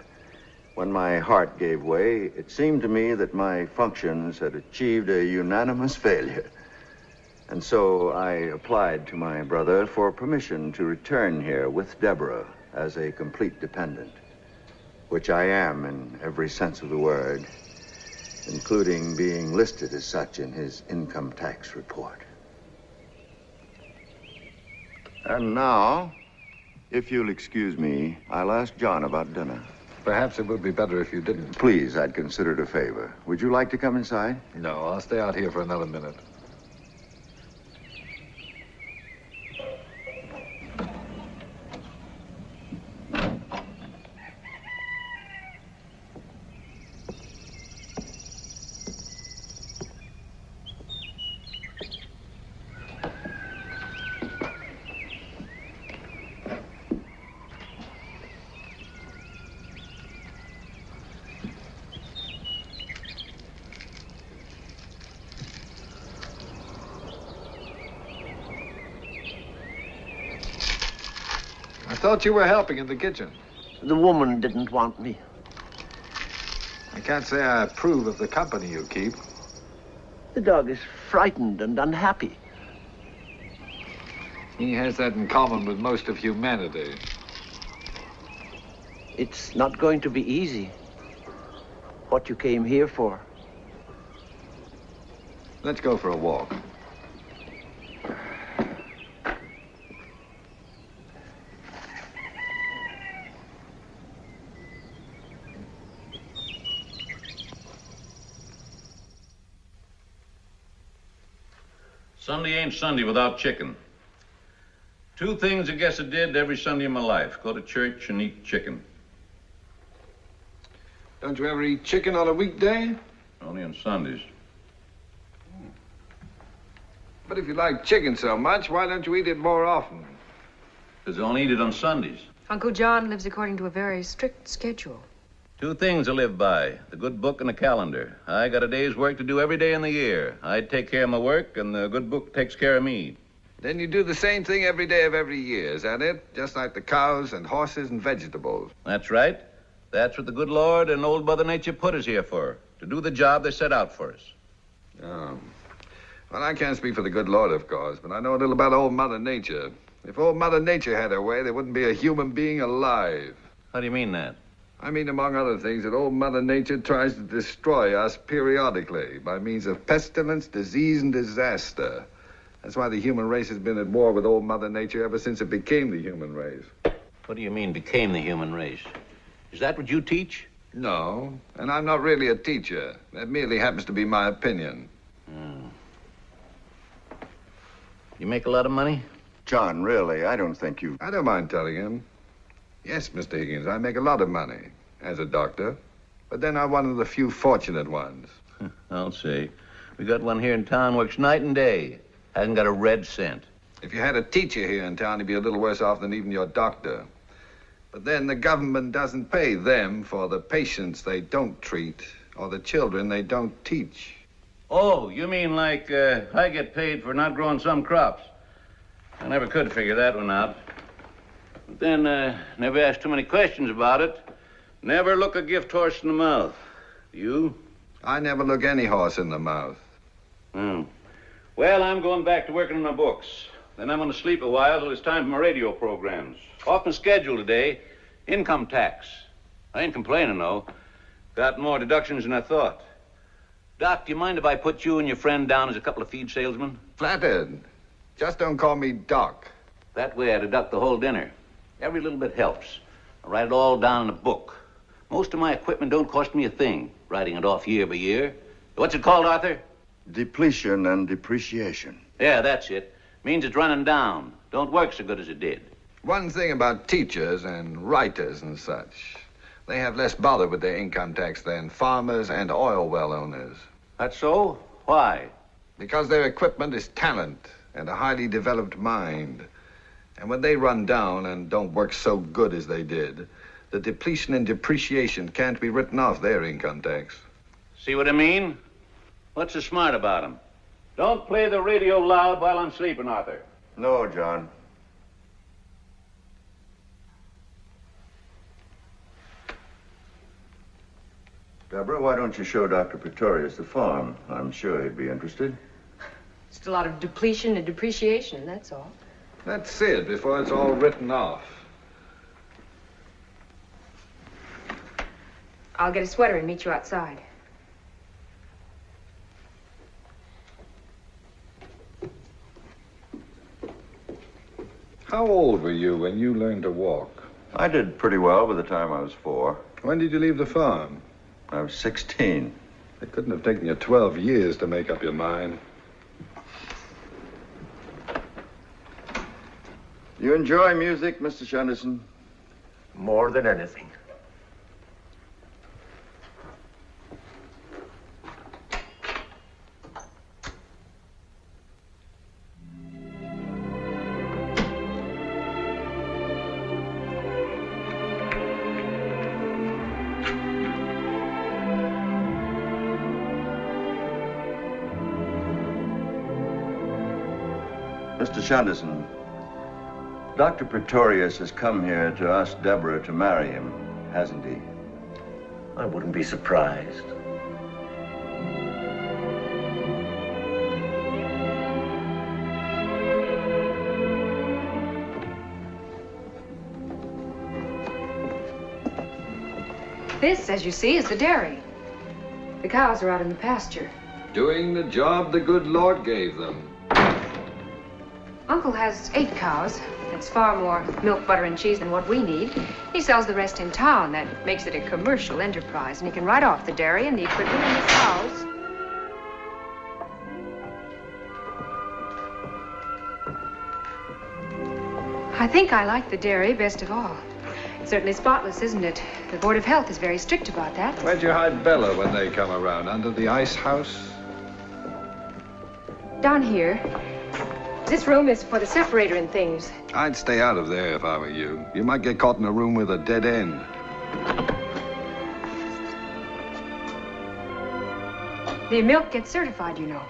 When my heart gave way, it seemed to me that my functions had achieved a unanimous failure. And so I applied to my brother for permission to return here with Deborah as a complete dependent, which I am in every sense of the word, including being listed as such in his income tax report. And now, if you'll excuse me, I'll ask John about dinner. Perhaps it would be better if you didn't. Please, I'd consider it a favor. Would you like to come inside? No, I'll stay out here for another minute. I thought you were helping in the kitchen. The woman didn't want me. I can't say I approve of the company you keep. The dog is frightened and unhappy. He has that in common with most of humanity. It's not going to be easy. What you came here for. Let's go for a walk. Sunday ain't Sunday without chicken. Two things I guess I did every Sunday of my life. Go to church and eat chicken. Don't you ever eat chicken on a weekday? Only on Sundays. But if you like chicken so much, why don't you eat it more often? Because I only eat it on Sundays. Uncle John lives according to a very strict schedule. Two things I live by, the good book and the calendar. I got a day's work to do every day in the year. I take care of my work, and the good book takes care of me. Then you do the same thing every day of every year, is that it? Just like the cows and horses and vegetables. That's right. That's what the good Lord and old Mother Nature put us here for, to do the job they set out for us. Oh. Well, I can't speak for the good Lord, of course, but I know a little about old Mother Nature. If old Mother Nature had her way, there wouldn't be a human being alive. How do you mean that? I mean, among other things, that old Mother Nature tries to destroy us periodically by means of pestilence, disease, and disaster. That's why the human race has been at war with old Mother Nature ever since it became the human race. What do you mean, became the human race? Is that what you teach? No, and I'm not really a teacher. That merely happens to be my opinion. You make a lot of money? John, really, I don't think you... I don't mind telling him. Yes, Mr. Higgins, I make a lot of money as a doctor. But then I'm one of the few fortunate ones. I'll say. We got one here in town, works night and day. Hasn't got a red cent. If you had a teacher here in town, he'd be a little worse off than even your doctor. But then the government doesn't pay them for the patients they don't treat or the children they don't teach. Oh, you mean like I get paid for not growing some crops? I never could figure that one out. But then, never ask too many questions about it. Never look a gift horse in the mouth. You? I never look any horse in the mouth. Oh. Well, I'm going back to working on my books. Then I'm going to sleep a while till it's time for my radio programs. Off my schedule today, income tax. I ain't complaining, though. Got more deductions than I thought. Doc, do you mind if I put you and your friend down as a couple of feed salesmen? Flattered. Just don't call me Doc. That way I deduct the whole dinner. Every little bit helps. I write it all down in a book. Most of my equipment don't cost me a thing, writing it off year by year. What's it called, Arthur? Depletion and depreciation. Yeah, that's it. Means it's running down. Don't work so good as it did. One thing about teachers and writers and such, they have less bother with their income tax than farmers and oil well owners. That's so? Why? Because their equipment is talent and a highly developed mind. And when they run down and don't work so good as they did, the depletion and depreciation can't be written off their income tax. See what I mean? What's so smart about them? Don't play the radio loud while I'm sleeping, Arthur. No, John. Deborah, why don't you show Dr. Pretorius the farm? I'm sure he'd be interested. Just a lot of depletion and depreciation, that's all. That's it, before it's all written off. I'll get a sweater and meet you outside. How old were you when you learned to walk? I did pretty well by the time I was 4. When did you leave the farm? I was 16. It couldn't have taken you 12 years to make up your mind. You enjoy music, Mr. Shenderson? More than anything. Mr. Shenderson, Dr. Pretorius has come here to ask Deborah to marry him, hasn't he? I wouldn't be surprised. This, as you see, is the dairy. The cows are out in the pasture. Doing the job the good Lord gave them. Uncle has 8 cows. That's far more milk, butter, and cheese than what we need. He sells the rest in town. That makes it a commercial enterprise, and he can write off the dairy and the equipment and the cows. I think I like the dairy best of all. It's certainly spotless, isn't it? The Board of Health is very strict about that. Where'd you hide Bella when they come around? Under the ice house? Down here. This room is for the separator and things. I'd stay out of there if I were you. You might get caught in a room with a dead end. The milk gets certified, you know.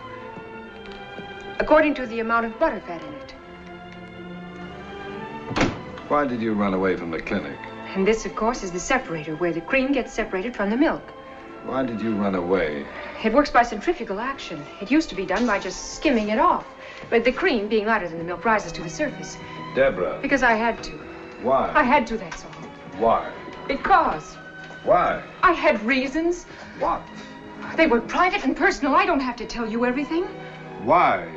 According to the amount of butter fat in it. Why did you run away from the clinic? And this, of course, is the separator, where the cream gets separated from the milk. Why did you run away? It works by centrifugal action. It used to be done by just skimming it off. But the cream, being lighter than the milk, rises to the surface. Deborah. Because I had to. Why? I had to, that's all. Why? Because. Why? I had reasons. What? They were private and personal. I don't have to tell you everything. Why?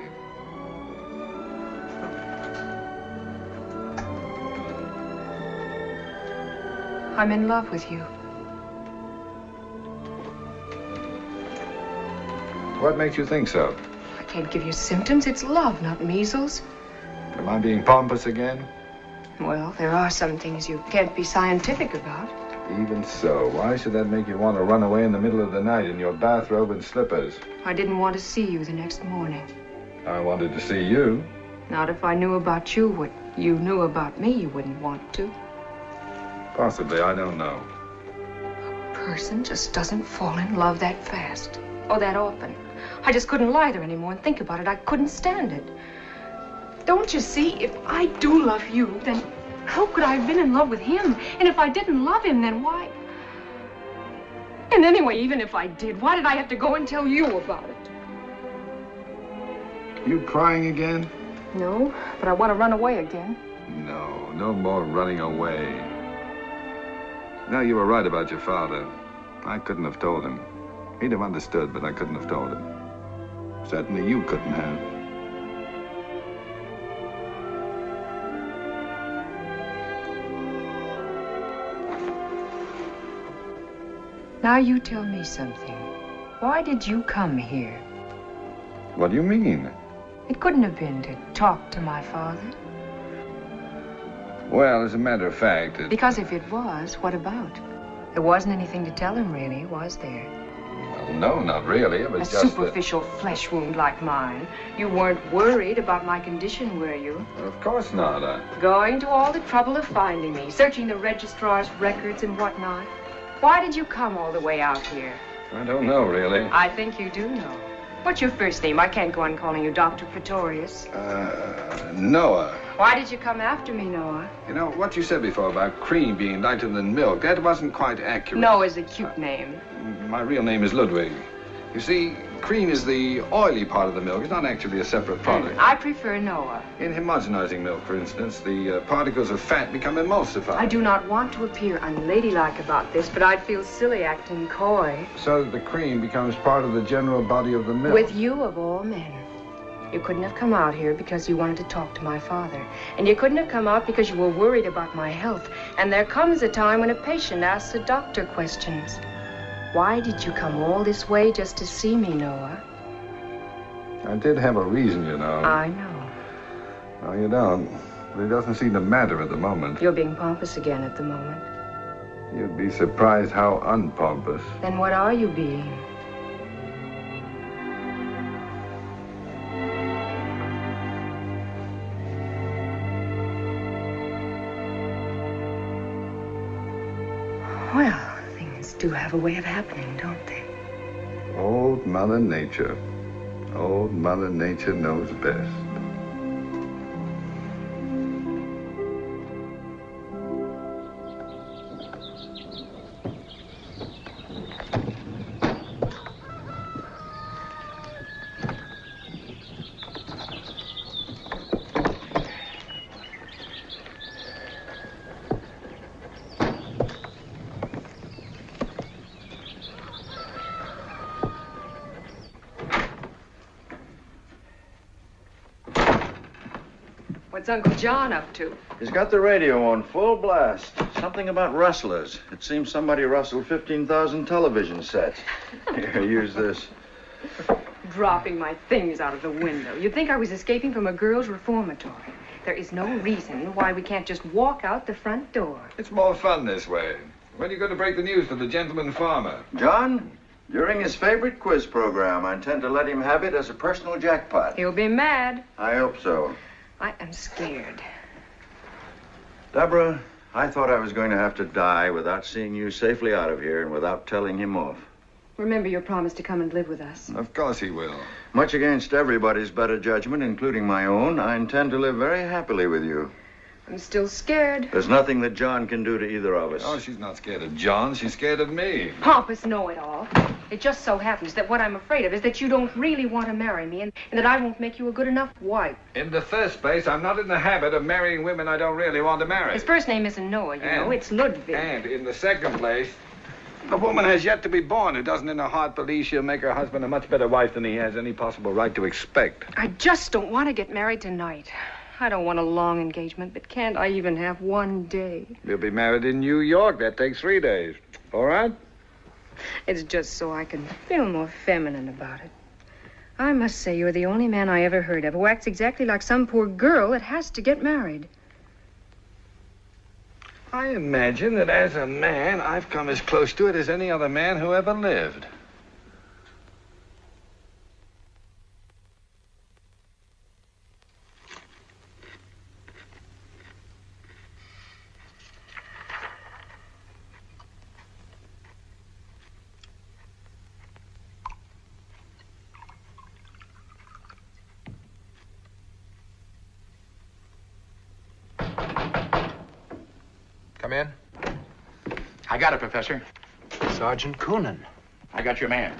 I'm in love with you. What makes you think so? I can't give you symptoms. It's love, not measles. Am I being pompous again? Well, there are some things you can't be scientific about. Even so, why should that make you want to run away in the middle of the night in your bathrobe and slippers? I didn't want to see you the next morning. I wanted to see you. Not if I knew about you what you knew about me, you wouldn't want to. Possibly, I don't know. A person just doesn't fall in love that fast or that often. I just couldn't lie there anymore and think about it. I couldn't stand it. Don't you see, if I do love you, then how could I have been in love with him? And if I didn't love him, then why? And anyway, even if I did, why did I have to go and tell you about it? You crying again? No, but I want to run away again. No, no more running away. No, you were right about your father. I couldn't have told him. He'd have understood, but I couldn't have told him. Certainly you couldn't have. Now you tell me something. Why did you come here? What do you mean? It couldn't have been to talk to my father. Well, as a matter of fact, Because if it was, what about? There wasn't anything to tell him, really, was there? Well, no, not really. It was A just superficial flesh wound like mine. You weren't worried about my condition, were you? Of course not. Going to all the trouble of finding me, searching the registrar's records and whatnot. Why did you come all the way out here? I don't know, really. I think you do know. What's your first name? I can't go on calling you Dr. Pretorius. Noah. Why did you come after me, Noah? You know, what you said before about cream being lighter than milk, that wasn't quite accurate. Noah's a cute name. My real name is Ludwig. You see, cream is the oily part of the milk. It's not actually a separate product. I prefer Noah. In homogenizing milk, for instance, the particles of fat become emulsified. I do not want to appear unladylike about this, but I'd feel silly acting coy. So the cream becomes part of the general body of the milk. With you, of all men. You couldn't have come out here because you wanted to talk to my father. And you couldn't have come out because you were worried about my health. And there comes a time when a patient asks a doctor questions. Why did you come all this way just to see me, Noah? I did have a reason, you know. I know. No, you don't. But it doesn't seem to matter at the moment. You're being pompous again at the moment. You'd be surprised how unpompous. Then what are you being? Well, things do have a way of happening, don't they? Old Mother Nature. Old Mother Nature knows best. What's Uncle John up to? He's got the radio on full blast. Something about rustlers. It seems somebody rustled 15,000 television sets. Here, use this. Dropping my things out of the window. You'd think I was escaping from a girls' reformatory. There is no reason why we can't just walk out the front door. It's more fun this way. When are you going to break the news to the gentleman farmer? John, during his favorite quiz program, I intend to let him have it as a personal jackpot. He'll be mad. I hope so. I am scared. Deborah, I thought I was going to have to die without seeing you safely out of here and without telling him off. Remember your promise to come and live with us. Of course he will. Much against everybody's better judgment, including my own, I intend to live very happily with you. I'm still scared. There's nothing that John can do to either of us. Oh, she's not scared of John. She's scared of me. Pompous know-it-all. It just so happens that what I'm afraid of is that you don't really want to marry me and that I won't make you a good enough wife. In the first place, I'm not in the habit of marrying women I don't really want to marry. His first name isn't Noah, you know. It's Ludwig. And in the second place, a woman has yet to be born who doesn't in her heart believe she'll make her husband a much better wife than he has any possible right to expect. I just don't want to get married tonight. I don't want a long engagement, but can't I even have one day? We'll be married in New York. That takes 3 days. All right? It's just so I can feel more feminine about it. I must say you're the only man I ever heard of who acts exactly like some poor girl that has to get married. I imagine that as a man, I've come as close to it as any other man who ever lived. Come in. I got it, Professor. Sergeant Coonan. I got your man.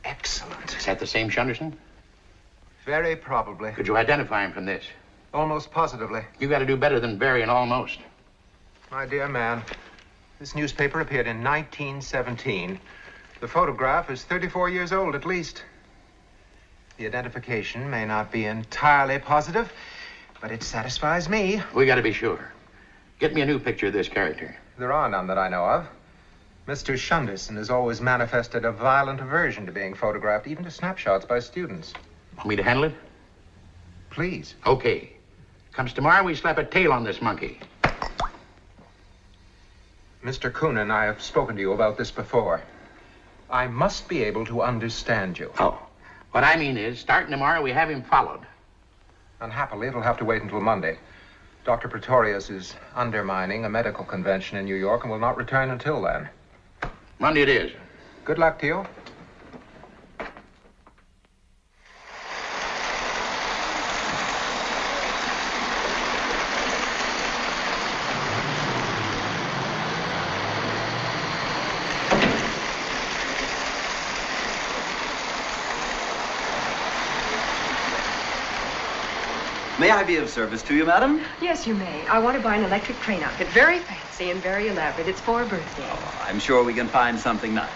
Excellent. Is that the same Shunderson? Very probably. Could you identify him from this? Almost positively. You got to do better than very and almost. My dear man, this newspaper appeared in 1917. The photograph is 34 years old at least. The identification may not be entirely positive, but it satisfies me. We got to be sure. Get me a new picture of this character. There are none that I know of. Mr. Shunderson has always manifested a violent aversion to being photographed, even to snapshots by students. Want me to handle it? Please. Okay. Comes tomorrow, we slap a tail on this monkey. Mr. Coonan, I have spoken to you about this before. I must be able to understand you. Oh. What I mean is, starting tomorrow, we have him followed. Unhappily, it'll have to wait until Monday. Dr. Pretorius is undermining a medical convention in New York and will not return until then. Monday it is. Good luck to you. May I be of service to you, madam? Yes, you may. I want to buy an electric train outfit. Very fancy and very elaborate. It's for a birthday. Oh, I'm sure we can find something nice.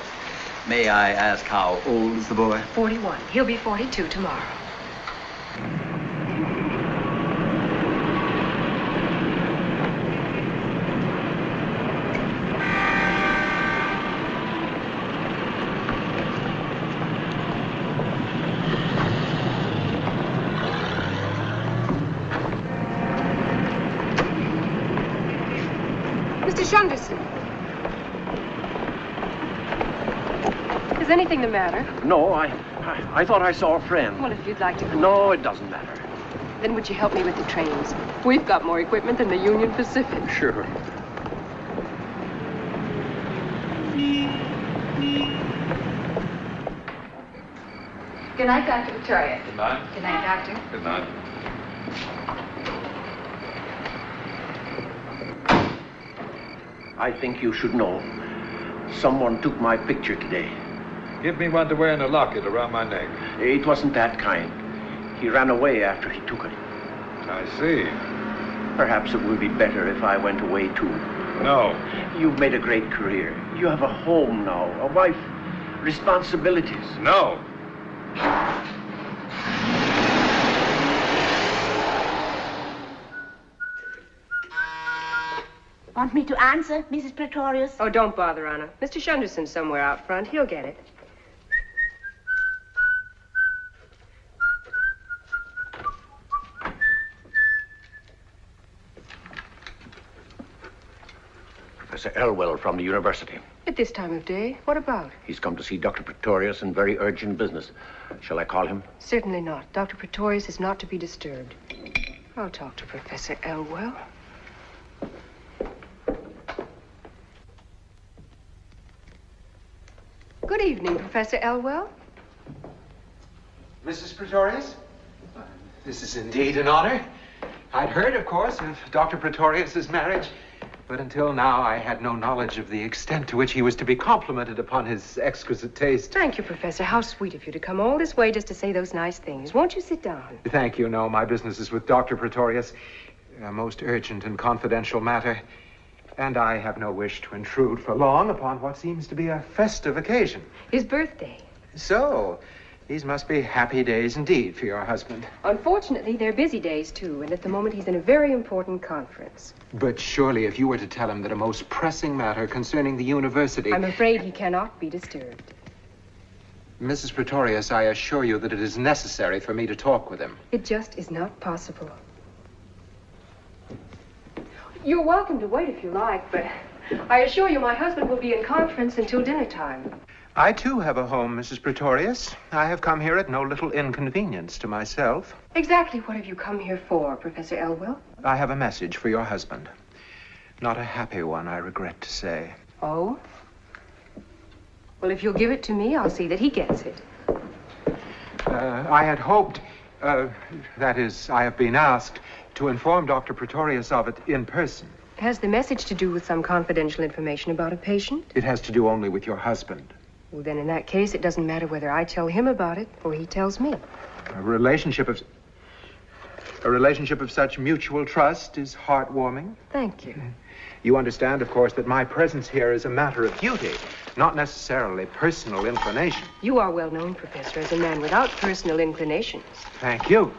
May I ask how old is the boy? 41. He'll be 42 tomorrow. Shunderson. Is anything the matter? No, I thought I saw a friend. Well, if you'd like to go. No, it doesn't matter. Then would you help me with the trains? We've got more equipment than the Union Pacific. Sure. Good night, Dr. Victoria. Good night. Good night, Doctor. Good night. I think you should know. Someone took my picture today. Give me one to wear in a locket around my neck. It wasn't that kind. He ran away after he took it. I see. Perhaps it would be better if I went away, too. No. You've made a great career. You have a home now, a wife, responsibilities. No. Want me to answer, Mrs. Pretorius? Oh, don't bother, Anna. Mr. Shunderson's somewhere out front. He'll get it. Professor Elwell from the university. At this time of day? What about? He's come to see Dr. Pretorius in very urgent business. Shall I call him? Certainly not. Dr. Pretorius is not to be disturbed. I'll talk to Professor Elwell. Good evening, Professor Elwell. Mrs. Pretorius? This is indeed an honor. I'd heard, of course, of Dr. Pretorius's marriage, but until now I had no knowledge of the extent to which he was to be complimented upon his exquisite taste. Thank you, Professor. How sweet of you to come all this way just to say those nice things. Won't you sit down? Thank you. No, my business is with Dr. Pretorius. A most urgent and confidential matter. And I have no wish to intrude for long upon what seems to be a festive occasion. His birthday. So, these must be happy days indeed for your husband. Unfortunately, they're busy days, too, and at the moment he's in a very important conference. But surely if you were to tell him that a most pressing matter concerning the university... I'm afraid he cannot be disturbed. Mrs. Pretorius, I assure you that it is necessary for me to talk with him. It just is not possible. You're welcome to wait if you like, but I assure you my husband will be in conference until dinner time. I, too, have a home, Mrs. Pretorius. I have come here at no little inconvenience to myself. Exactly what have you come here for, Professor Elwell? I have a message for your husband. Not a happy one, I regret to say. Oh? Well, if you'll give it to me, I'll see that he gets it. I had hoped, that is, I have been asked to inform Dr. Pretorius of it in person. Has the message to do with some confidential information about a patient? It has to do only with your husband. Well, then in that case, it doesn't matter whether I tell him about it or he tells me. A relationship of such mutual trust is heartwarming. Thank you. You understand, of course, that my presence here is a matter of duty, not necessarily personal inclination. You are well known, Professor, as a man without personal inclinations. Thank you.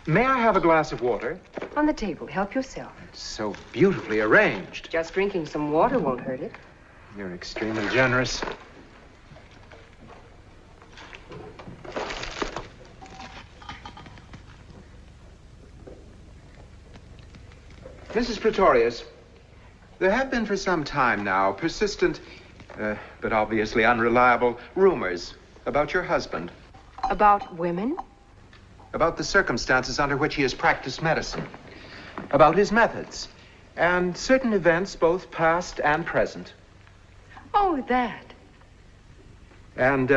May I have a glass of water? On the table. Help yourself. It's so beautifully arranged. Just drinking some water won't hurt it. You're extremely generous. Mrs. Pretorius, there have been for some time now persistent, but obviously unreliable, rumors about your husband. About women? About the circumstances under which he has practiced medicine. About his methods. And certain events, both past and present. Oh, that. And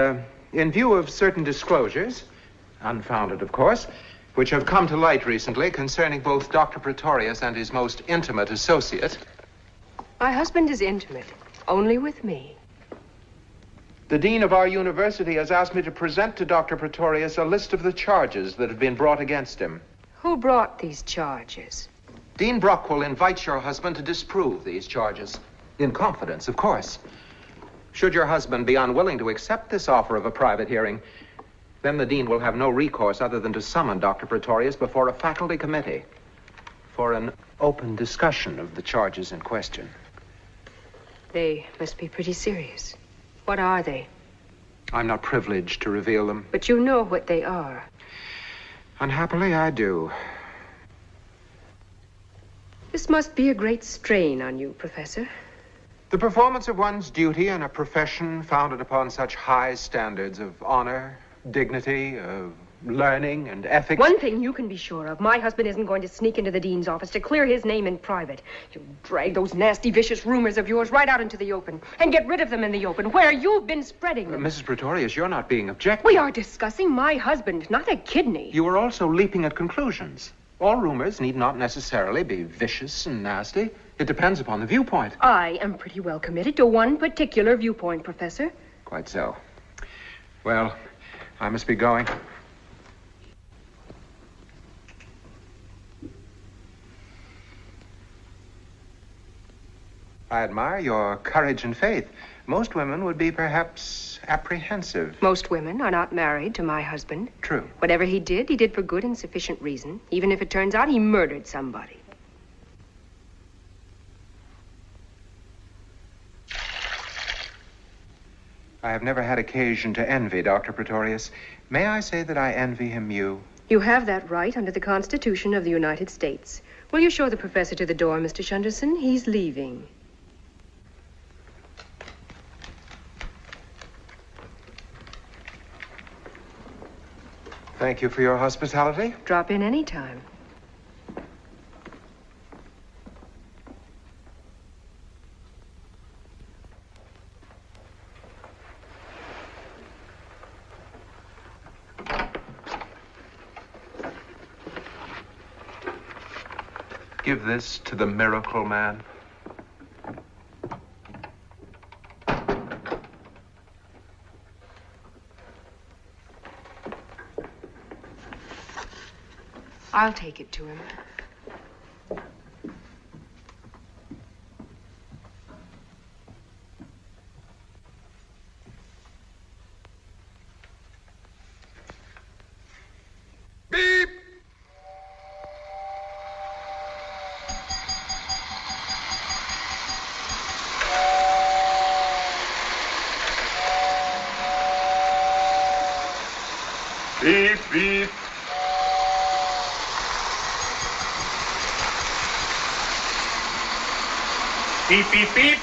in view of certain disclosures, unfounded, of course, which have come to light recently concerning both Dr. Pretorius and his most intimate associate. My husband is intimate, only with me. The dean of our university has asked me to present to Dr. Pretorius a list of the charges that have been brought against him. Who brought these charges? Dean Brockwell invites your husband to disprove these charges. In confidence, of course. Should your husband be unwilling to accept this offer of a private hearing, then the dean will have no recourse other than to summon Dr. Pretorius before a faculty committee for an open discussion of the charges in question. They must be pretty serious. What are they? I'm not privileged to reveal them. But you know what they are. Unhappily, I do. This must be a great strain on you, Professor. The performance of one's duty in a profession founded upon such high standards of honor, dignity, of learning and ethics. One thing you can be sure of, my husband isn't going to sneak into the dean's office to clear his name in private. You'll drag those nasty, vicious rumors of yours right out into the open and get rid of them in the open, where you've been spreading them. Mrs. Pretorius, you're not being objective. We are discussing my husband, not a kidney. You are also leaping at conclusions. All rumors need not necessarily be vicious and nasty. It depends upon the viewpoint. I am pretty well committed to one particular viewpoint, Professor. Quite so. Well, I must be going. I admire your courage and faith. Most women would be perhaps apprehensive. Most women are not married to my husband. True. Whatever he did for good and sufficient reason, even if it turns out he murdered somebody. I have never had occasion to envy Dr. Pretorius. May I say that I envy him you? You have that right under the Constitution of the United States. Will you show the professor to the door, Mr. Shunderson? He's leaving. Thank you for your hospitality. Drop in any time. Give this to the miracle man. I'll take it to him. Beep, beep. Beep, beep, beep.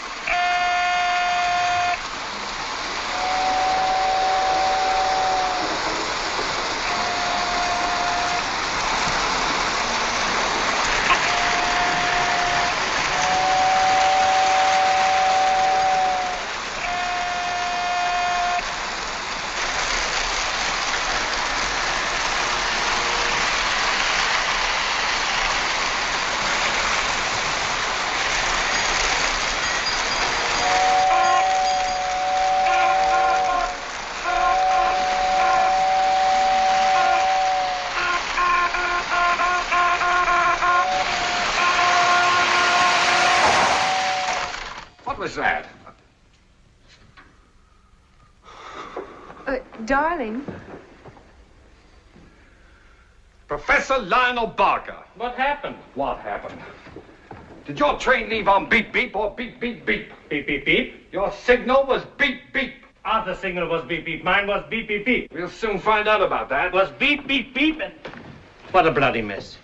What was that? Darling. Professor Lionel Barker. What happened? What happened? Did your train leave on beep, beep, or beep, beep, beep? Beep, beep, beep. Your signal was beep, beep. Arthur's signal was beep, beep. Mine was beep, beep, beep. We'll soon find out about that. It was beep, beep, beep, and... What a bloody mess.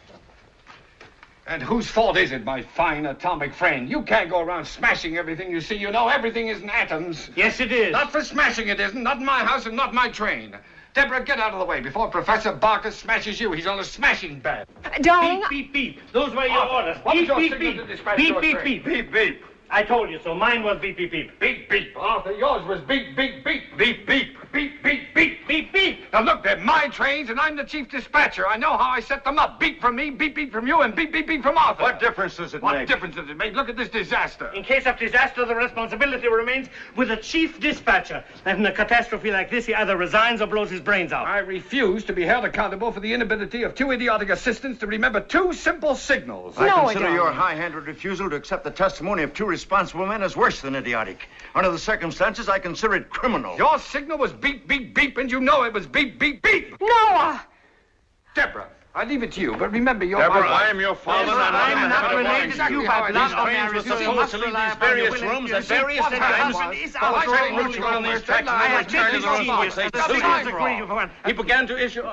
And whose fault is it, my fine atomic friend? You can't go around smashing everything you see. You know everything isn't atoms. Yes, it is. Not for smashing it isn't. Not in my house and not my train. Deborah, get out of the way before Professor Barker smashes you. He's on a smashing bed. Darling. Beep, beep, beep. Those were your orders. What was Beep, your beep, signal beep. to dispatch Beep, your beep, train? beep. Beep, beep. I told you so. Mine was beep, beep, beep. Beep, beep. Arthur, yours was beep, beep, beep. Beep, beep. Beep, beep, beep. Beep, beep. Now look, they're my trains and I'm the chief dispatcher. I know how I set them up. Beep from me, beep, beep from you, and beep, beep, beep from Arthur. What difference does it What make? difference does it make? Look at this disaster. In case of disaster, the responsibility remains with the chief dispatcher. And in a catastrophe like this, he either resigns or blows his brains out. I refuse to be held accountable for the inability of two idiotic assistants to remember two simple signals. I consider your high-handed refusal to accept the testimony of two responsible men as worse than idiotic. Under the circumstances, I consider it criminal. Your signal was beep, beep, beep, and you know it was beep, beep, beep. Noah! Deborah, I leave it to you, but remember, you're Deborah, my wife. I am your father, Yes, and I am not not related related to you by by blood blood or marriage. marriage. We're supposed to leave these various rooms at various times. Is Follow the routes on these tracks and then return to the rooms in which they suit. He began to issue...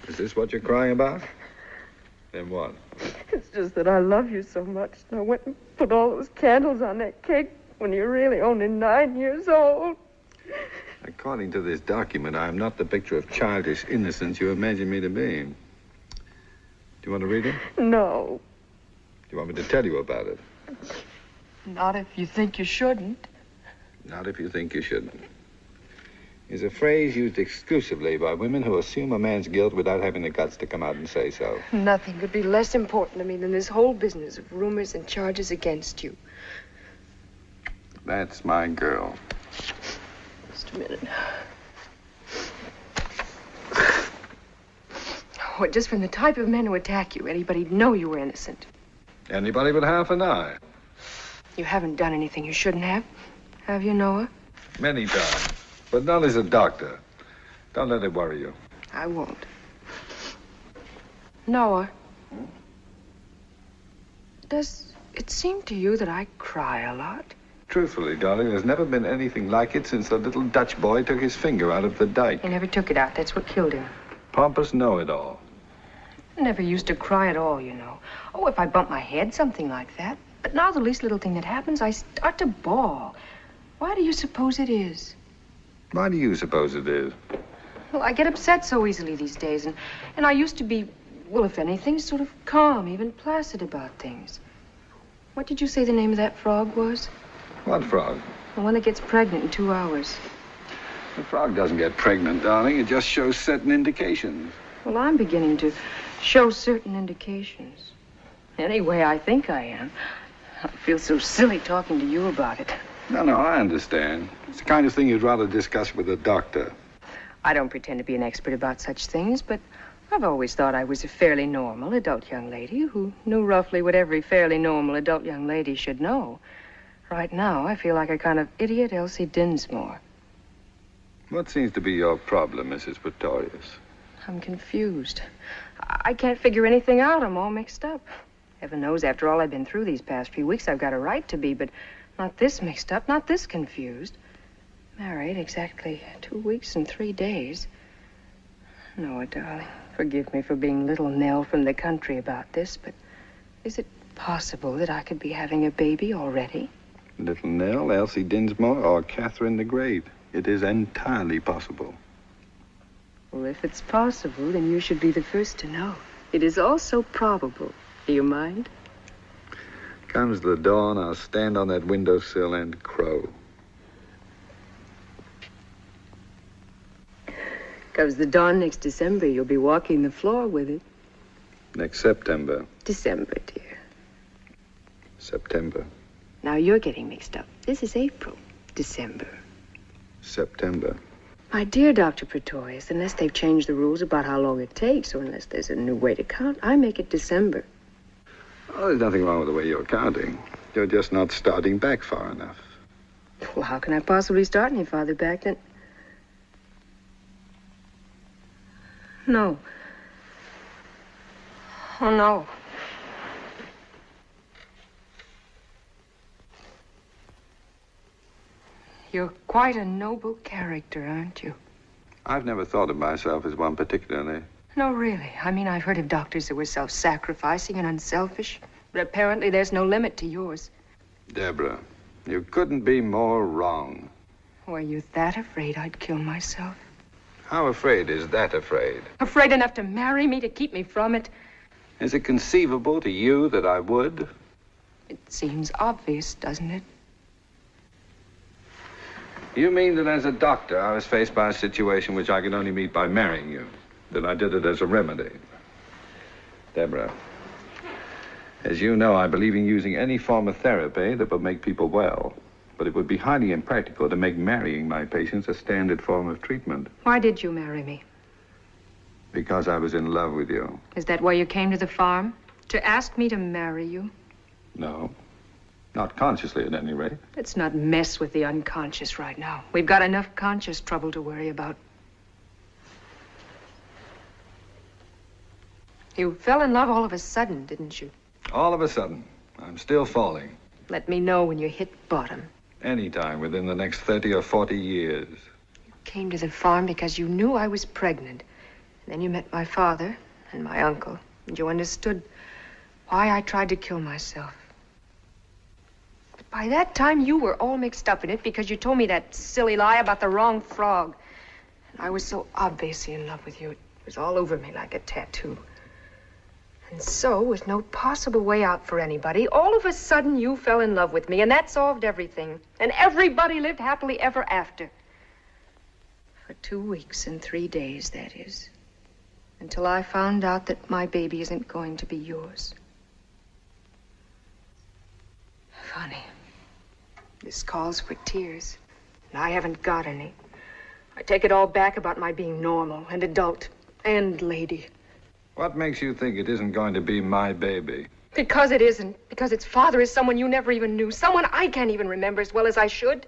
Is this what you're crying about? Then what? It's just that I love you so much. And I went and put all those candles on that cake when you're really only 9 years old. According to this document, I am not the picture of childish innocence you imagine me to be. Do you want to read it? No. Do you want me to tell you about it? Not if you think you shouldn't. Not if you think you shouldn't. Is a phrase used exclusively by women who assume a man's guilt without having the guts to come out and say so. Nothing could be less important to me than this whole business of rumors and charges against you. That's my girl. Just a minute. Oh, just from the type of men who attack you, anybody'd know you were innocent. Anybody but half an eye. You haven't done anything you shouldn't have you, Noah? Many times. But not as a doctor. Don't let it worry you. I won't. Noah, does it seem to you that I cry a lot? Truthfully, darling, there's never been anything like it since the little Dutch boy took his finger out of the dike. He never took it out. That's what killed him. Pompous know-it-all. I never used to cry at all, you know. Oh, if I bump my head, something like that. But now the least little thing that happens, I start to bawl. Why do you suppose it is? Why do you suppose it is? Well, I get upset so easily these days, and I used to be, well, if anything, sort of calm, even placid about things. What did you say the name of that frog was? What frog? The one that gets pregnant in 2 hours. The frog doesn't get pregnant, darling. It just shows certain indications. Well, I'm beginning to show certain indications. Anyway, I think I am. I feel so silly talking to you about it. No, I understand. It's the kind of thing you'd rather discuss with a doctor. I don't pretend to be an expert about such things, but I've always thought I was a fairly normal adult young lady who knew roughly what every fairly normal adult young lady should know. Right now, I feel like a kind of idiot Elsie Dinsmore. What seems to be your problem, Mrs. Pretorius? I'm confused. I can't figure anything out. I'm all mixed up. Heaven knows, after all I've been through these past few weeks, I've got a right to be, but not this mixed up, not this confused. Married exactly 2 weeks and 3 days. Noah, darling, forgive me for being little Nell from the country about this, but is it possible that I could be having a baby already? Little Nell, Elsie Dinsmore, or Catherine the Great. It is entirely possible. Well, if it's possible, then you should be the first to know. It is also probable. Do you mind? Comes the dawn, I'll stand on that windowsill and crow. Comes the dawn next December, you'll be walking the floor with it. Next September. December, dear. September. Now you're getting mixed up. This is April. December. September. My dear Dr. Pretorius, unless they've changed the rules about how long it takes, or unless there's a new way to count, I make it December. Oh, there's nothing wrong with the way you're counting. You're just not starting back far enough. Well, how can I possibly start any farther back than... No. Oh, no. You're quite a noble character, aren't you? I've never thought of myself as one particularly. No, really. I mean, I've heard of doctors that were self-sacrificing and unselfish, but apparently there's no limit to yours. Deborah, you couldn't be more wrong. Were you that afraid I'd kill myself? How afraid is that afraid? Afraid enough to marry me, to keep me from it? Is it conceivable to you that I would? It seems obvious, doesn't it? You mean that as a doctor, I was faced by a situation which I could only meet by marrying you? That I did it as a remedy? Deborah, as you know, I believe in using any form of therapy that would make people well. But it would be highly impractical to make marrying my patients a standard form of treatment. Why did you marry me? Because I was in love with you. Is that why you came to the farm? To ask me to marry you? No. Not consciously, at any rate. Let's not mess with the unconscious right now. We've got enough conscious trouble to worry about. You fell in love all of a sudden, didn't you? All of a sudden. I'm still falling. Let me know when you hit bottom. Anytime within the next 30 or 40 years. You came to the farm because you knew I was pregnant. And then you met my father and my uncle, and you understood why I tried to kill myself. But by that time, you were all mixed up in it because you told me that silly lie about the wrong frog. And I was so obviously in love with you, it was all over me like a tattoo. And so, with no possible way out for anybody, all of a sudden you fell in love with me, and that solved everything. And everybody lived happily ever after. For 2 weeks and 3 days, that is. Until I found out that my baby isn't going to be yours. Funny. This calls for tears, and I haven't got any. I take it all back about my being normal and adult and lady. What makes you think it isn't going to be my baby? Because it isn't. Because its father is someone you never even knew. Someone I can't even remember as well as I should.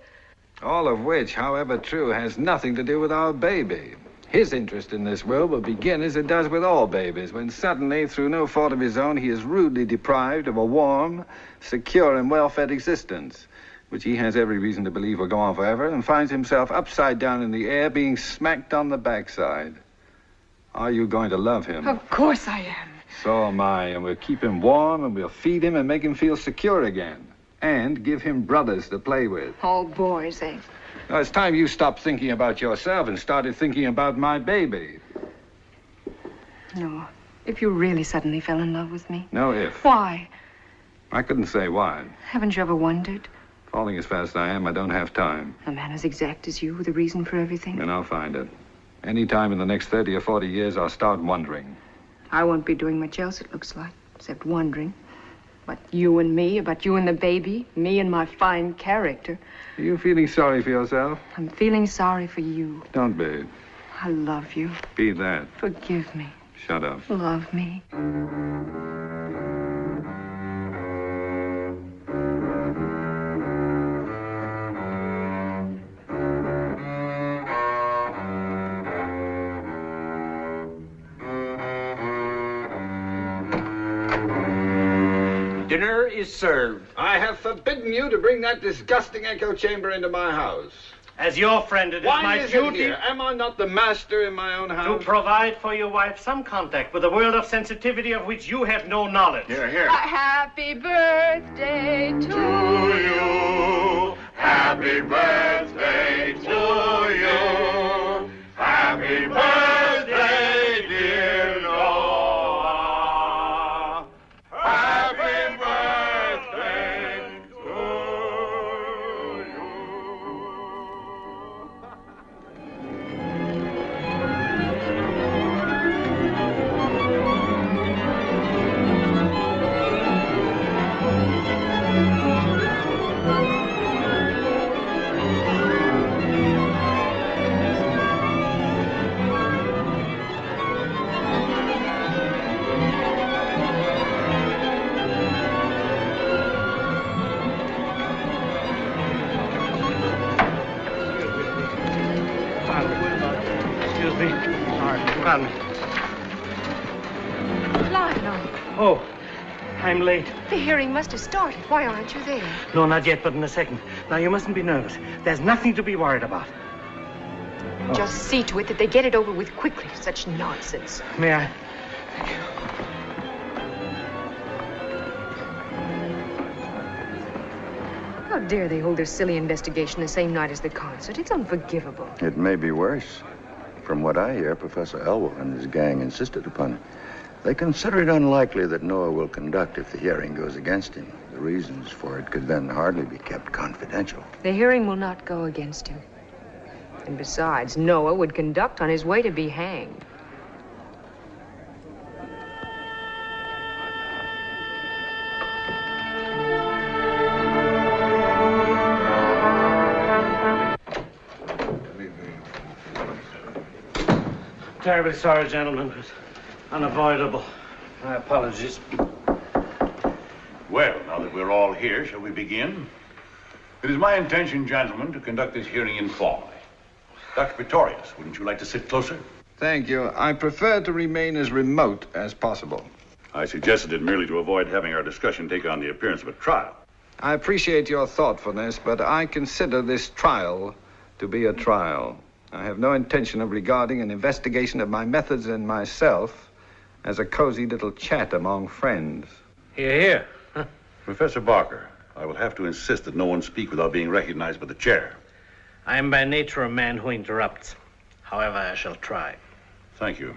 All of which, however true, has nothing to do with our baby. His interest in this world will begin as it does with all babies, when suddenly, through no fault of his own, he is rudely deprived of a warm, secure, and well-fed existence, which he has every reason to believe will go on forever, and finds himself upside down in the air, being smacked on the backside. Are you going to love him? Of course I am. So am I, and we'll keep him warm, and we'll feed him and make him feel secure again. And give him brothers to play with. All boys, eh? Now, it's time you stopped thinking about yourself and started thinking about my baby. No. If you really suddenly fell in love with me. No if. Why? I couldn't say why. Haven't you ever wondered? Falling as fast as I am, I don't have time. A man as exact as you with a reason for everything. And I'll find it. Any time in the next 30 or 40 years, I'll start wondering. I won't be doing much else, it looks like, except wondering. About you and me, about you and the baby, me and my fine character. Are you feeling sorry for yourself? I'm feeling sorry for you. Don't be. I love you. Be that. Forgive me. Shut up. Love me. Dinner is served. I have forbidden you to bring that disgusting echo chamber into my house. As your friend, it is Why my is duty it here? Am I not the master in my own to house? provide for your wife some contact with a world of sensitivity of which you have no knowledge. Here, here. A happy birthday to you. Happy birthday to you. Happy birthday, dear Noah. Happy birthday to you. Excuse me. Sorry, pardon me. Lionel, Oh, I'm late. the hearing must have started. Why aren't you there? No, not yet, but in a second. Now, you mustn't be nervous. There's nothing to be worried about. Just see to it that they get it over with quickly. Such nonsense. May I? How dare they hold their silly investigation the same night as the concert? It's unforgivable. It may be worse. From what I hear, Professor Elwell and his gang insisted upon it. They consider it unlikely that Noah will conduct if the hearing goes against him. The reasons for it could then hardly be kept confidential. The hearing will not go against him. And besides, Noah would conduct on his way to be hanged. Terribly sorry, gentlemen. It was unavoidable. My apologies. Well, now that we're all here, shall we begin? It is my intention, gentlemen, to conduct this hearing informally. Dr. Pretorius, wouldn't you like to sit closer? Thank you. I prefer to remain as remote as possible. I suggested it merely to avoid having our discussion take on the appearance of a trial. I appreciate your thoughtfulness, but I consider this trial to be a trial. I have no intention of regarding an investigation of my methods and myself as a cozy little chat among friends. Hear, hear. Professor Barker, I will have to insist that no one speak without being recognized by the chair. I am by nature a man who interrupts. However, I shall try. Thank you.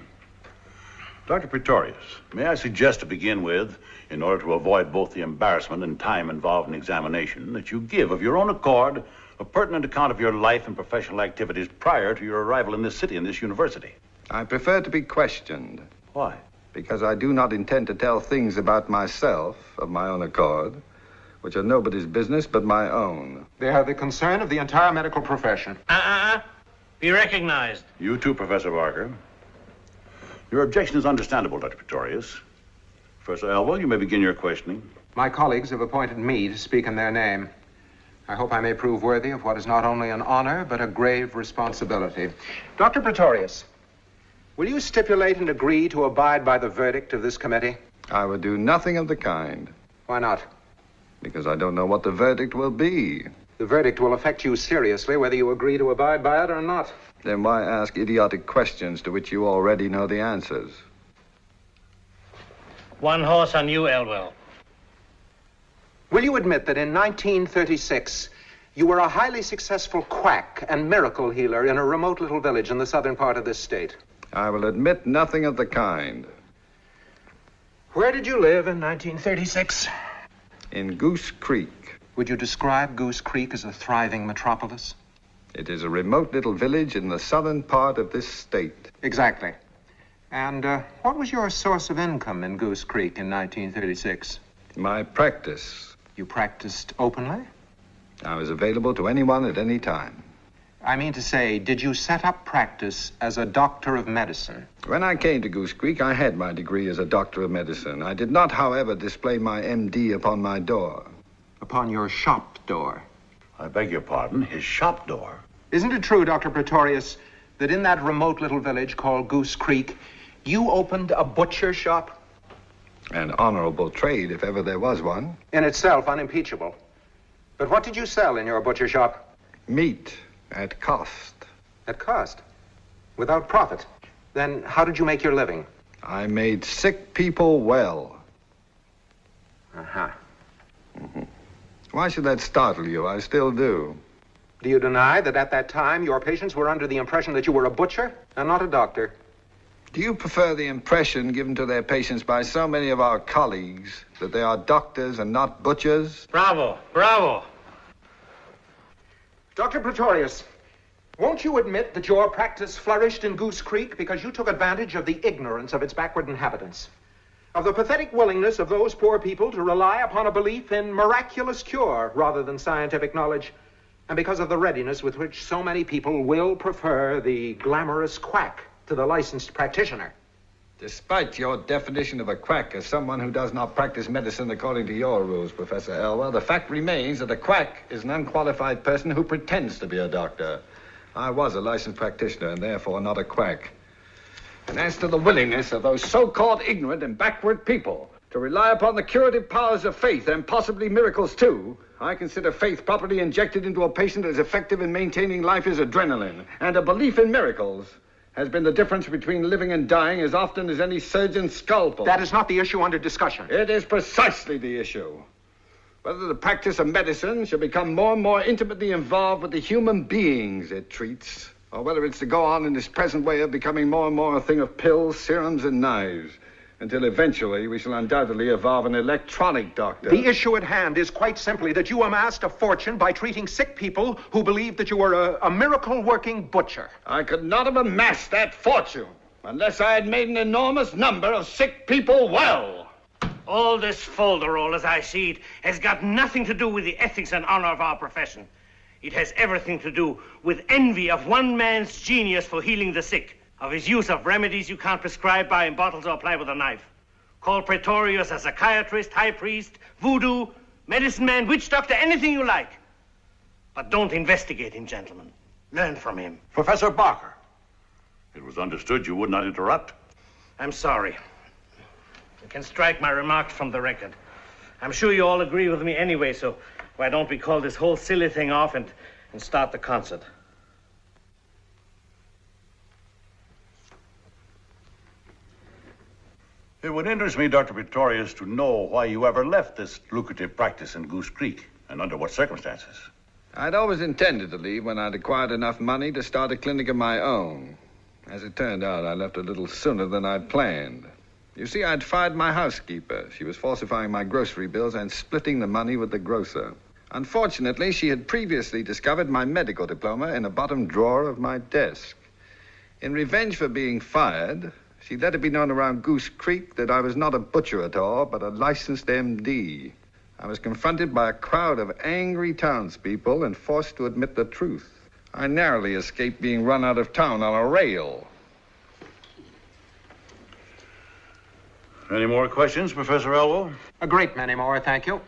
Dr. Pretorius, may I suggest to begin with, in order to avoid both the embarrassment and time involved in examination, that you give of your own accord a pertinent account of your life and professional activities prior to your arrival in this city and this university. I prefer to be questioned. Why? Because I do not intend to tell things about myself of my own accord, which are nobody's business but my own. They are the concern of the entire medical profession. Be recognized. You too, Professor Barker. Your objection is understandable, Dr. Pretorius. Professor Elwell, you may begin your questioning. My colleagues have appointed me to speak in their name. I hope I may prove worthy of what is not only an honor, but a grave responsibility. Dr. Pretorius, will you stipulate and agree to abide by the verdict of this committee? I would do nothing of the kind. Why not? Because I don't know what the verdict will be. The verdict will affect you seriously, whether you agree to abide by it or not. Then why ask idiotic questions to which you already know the answers? One horse on you, Elwell. Will you admit that in 1936, you were a highly successful quack and miracle healer in a remote little village in the southern part of this state? I will admit nothing of the kind. Where did you live in 1936? In Goose Creek. Would you describe Goose Creek as a thriving metropolis? It is a remote little village in the southern part of this state. Exactly. And what was your source of income in Goose Creek in 1936? My practice. You practiced openly? I was available to anyone at any time. I mean to say, did you set up practice as a doctor of medicine? When I came to Goose Creek, I had my degree as a doctor of medicine. I did not, however, display my MD upon my door. Upon your shop door? I beg your pardon, his shop door. Isn't it true, Dr. Pretorius, that in that remote little village called Goose Creek, you opened a butcher shop? An honorable trade, if ever there was one. In itself, unimpeachable. But what did you sell in your butcher shop? Meat, at cost. At cost? Without profit? Then how did you make your living? I made sick people well. Uh-huh. Mm-hmm. Why should that startle you? I still do. Do you deny that at that time your patients were under the impression that you were a butcher and not a doctor? Do you prefer the impression given to their patients by so many of our colleagues that they are doctors and not butchers? Bravo, bravo. Dr. Pretorius, won't you admit that your practice flourished in Goose Creek because you took advantage of the ignorance of its backward inhabitants, of the pathetic willingness of those poor people to rely upon a belief in miraculous cure rather than scientific knowledge, and because of the readiness with which so many people will prefer the glamorous quack to the licensed practitioner? Despite your definition of a quack as someone who does not practice medicine according to your rules, Professor Elwell, the fact remains that a quack is an unqualified person who pretends to be a doctor. I was a licensed practitioner and therefore not a quack. And as to the willingness of those so-called ignorant and backward people to rely upon the curative powers of faith and possibly miracles too, I consider faith properly injected into a patient as effective in maintaining life as adrenaline, and a belief in miracles has been the difference between living and dying as often as any surgeon's scalpel. That is not the issue under discussion. It is precisely the issue. Whether the practice of medicine shall become more and more intimately involved with the human beings it treats, or whether it's to go on in this present way of becoming more and more a thing of pills, serums, and knives, until eventually we shall undoubtedly evolve an electronic doctor. The issue at hand is quite simply that you amassed a fortune by treating sick people who believed that you were a miracle-working butcher. I could not have amassed that fortune unless I had made an enormous number of sick people well. All this folderol, as I see it, has got nothing to do with the ethics and honor of our profession. It has everything to do with envy of one man's genius for healing the sick, of his use of remedies you can't prescribe, buy in bottles, or apply with a knife. Call Pretorius a psychiatrist, high priest, voodoo, medicine man, witch doctor, anything you like. But don't investigate him, gentlemen. Learn from him. Professor Barker, it was understood you would not interrupt. I'm sorry. You can strike my remarks from the record. I'm sure you all agree with me anyway, so why don't we call this whole silly thing off and start the concert? It would interest me, Dr. Pretorius, to know why you ever left this lucrative practice in Goose Creek, and under what circumstances. I'd always intended to leave when I'd acquired enough money to start a clinic of my own. As it turned out, I left a little sooner than I'd planned. You see, I'd fired my housekeeper. She was falsifying my grocery bills and splitting the money with the grocer. Unfortunately, she had previously discovered my medical diploma in a bottom drawer of my desk. In revenge for being fired, she let it be known around Goose Creek that I was not a butcher at all, but a licensed MD. I was confronted by a crowd of angry townspeople and forced to admit the truth. I narrowly escaped being run out of town on a rail. Any more questions, Professor Elwell? A great many more, thank you.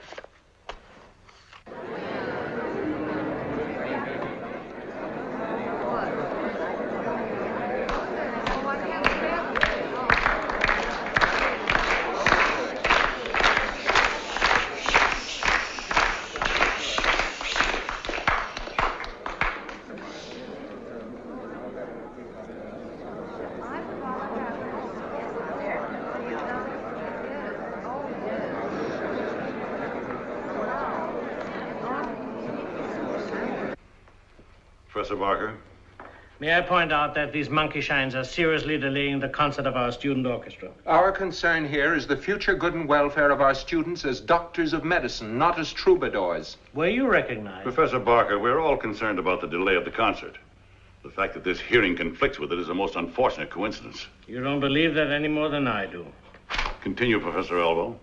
Professor Barker? May I point out that these monkey shines are seriously delaying the concert of our student orchestra? Our concern here is the future good and welfare of our students as doctors of medicine, not as troubadours. Were you recognized? Professor Barker, we're all concerned about the delay of the concert. The fact that this hearing conflicts with it is a most unfortunate coincidence. You don't believe that any more than I do. Continue, Professor Elbow.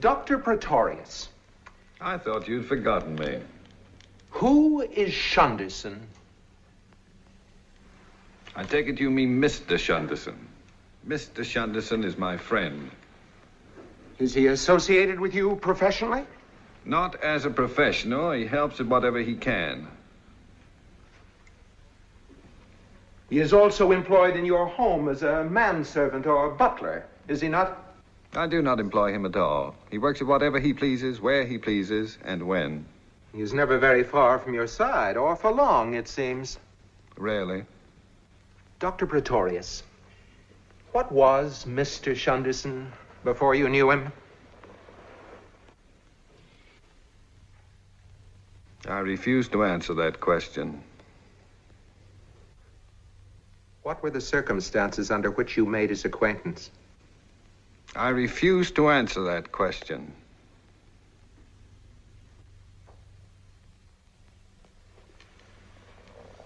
Dr. Pretorius. I thought you'd forgotten me. Who is Shunderson? I take it you mean Mr. Shunderson. Mr. Shunderson is my friend. Is he associated with you professionally? Not as a professional. He helps at whatever he can. He is also employed in your home as a manservant or butler, is he not? I do not employ him at all. He works at whatever he pleases, where he pleases, and when. He is never very far from your side, or for long, it seems. Rarely. Dr. Pretorius, what was Mr. Shunderson before you knew him? I refuse to answer that question. What were the circumstances under which you made his acquaintance? I refuse to answer that question.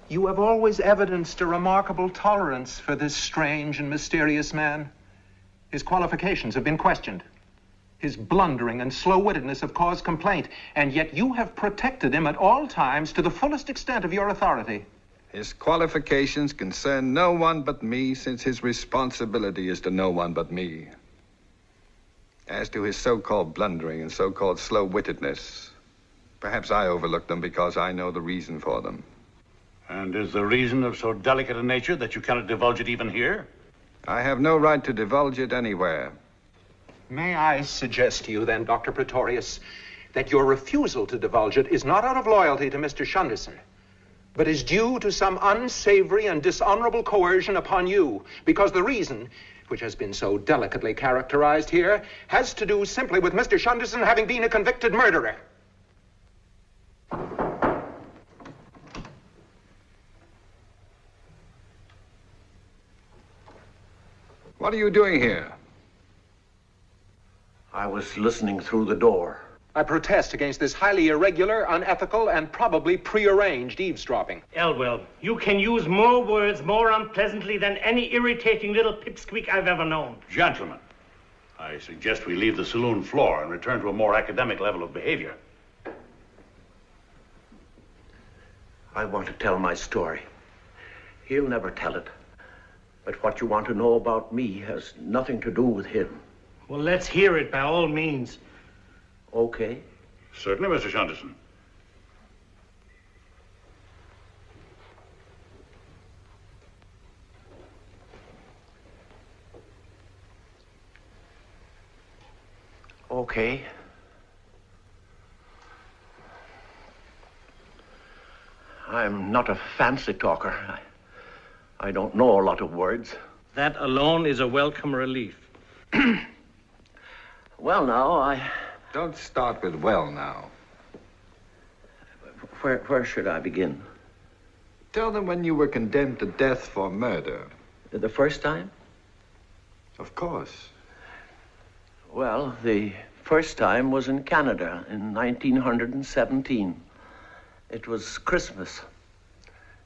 You have always evidenced a remarkable tolerance for this strange and mysterious man. His qualifications have been questioned. His blundering and slow-wittedness have caused complaint, and yet you have protected him at all times to the fullest extent of your authority. His qualifications concern no one but me, since his responsibility is to no one but me. As to his so-called blundering and so-called slow-wittedness, perhaps I overlook them because I know the reason for them. And is the reason of so delicate a nature that you cannot divulge it even here? I have no right to divulge it anywhere. May I suggest to you then, Dr. Pretorius, that your refusal to divulge it is not out of loyalty to Mr. Shunderson, but is due to some unsavory and dishonorable coercion upon you, because the reason, which has been so delicately characterized here, has to do simply with Mr. Shunderson having been a convicted murderer. What are you doing here? I was listening through the door. I protest against this highly irregular, unethical, and probably prearranged eavesdropping. Elwell, you can use more words more unpleasantly than any irritating little pipsqueak I've ever known. Gentlemen, I suggest we leave the saloon floor and return to a more academic level of behavior. I want to tell my story. He'll never tell it. But what you want to know about me has nothing to do with him. Well, let's hear it by all means. Okay. Certainly, Mr. Shunderson. Okay. I'm not a fancy talker. I don't know a lot of words. That alone is a welcome relief. Well, now, Don't start with well now. Where should I begin? Tell them when you were condemned to death for murder. The first time? Of course. Well, the first time was in Canada in 1917. It was Christmas.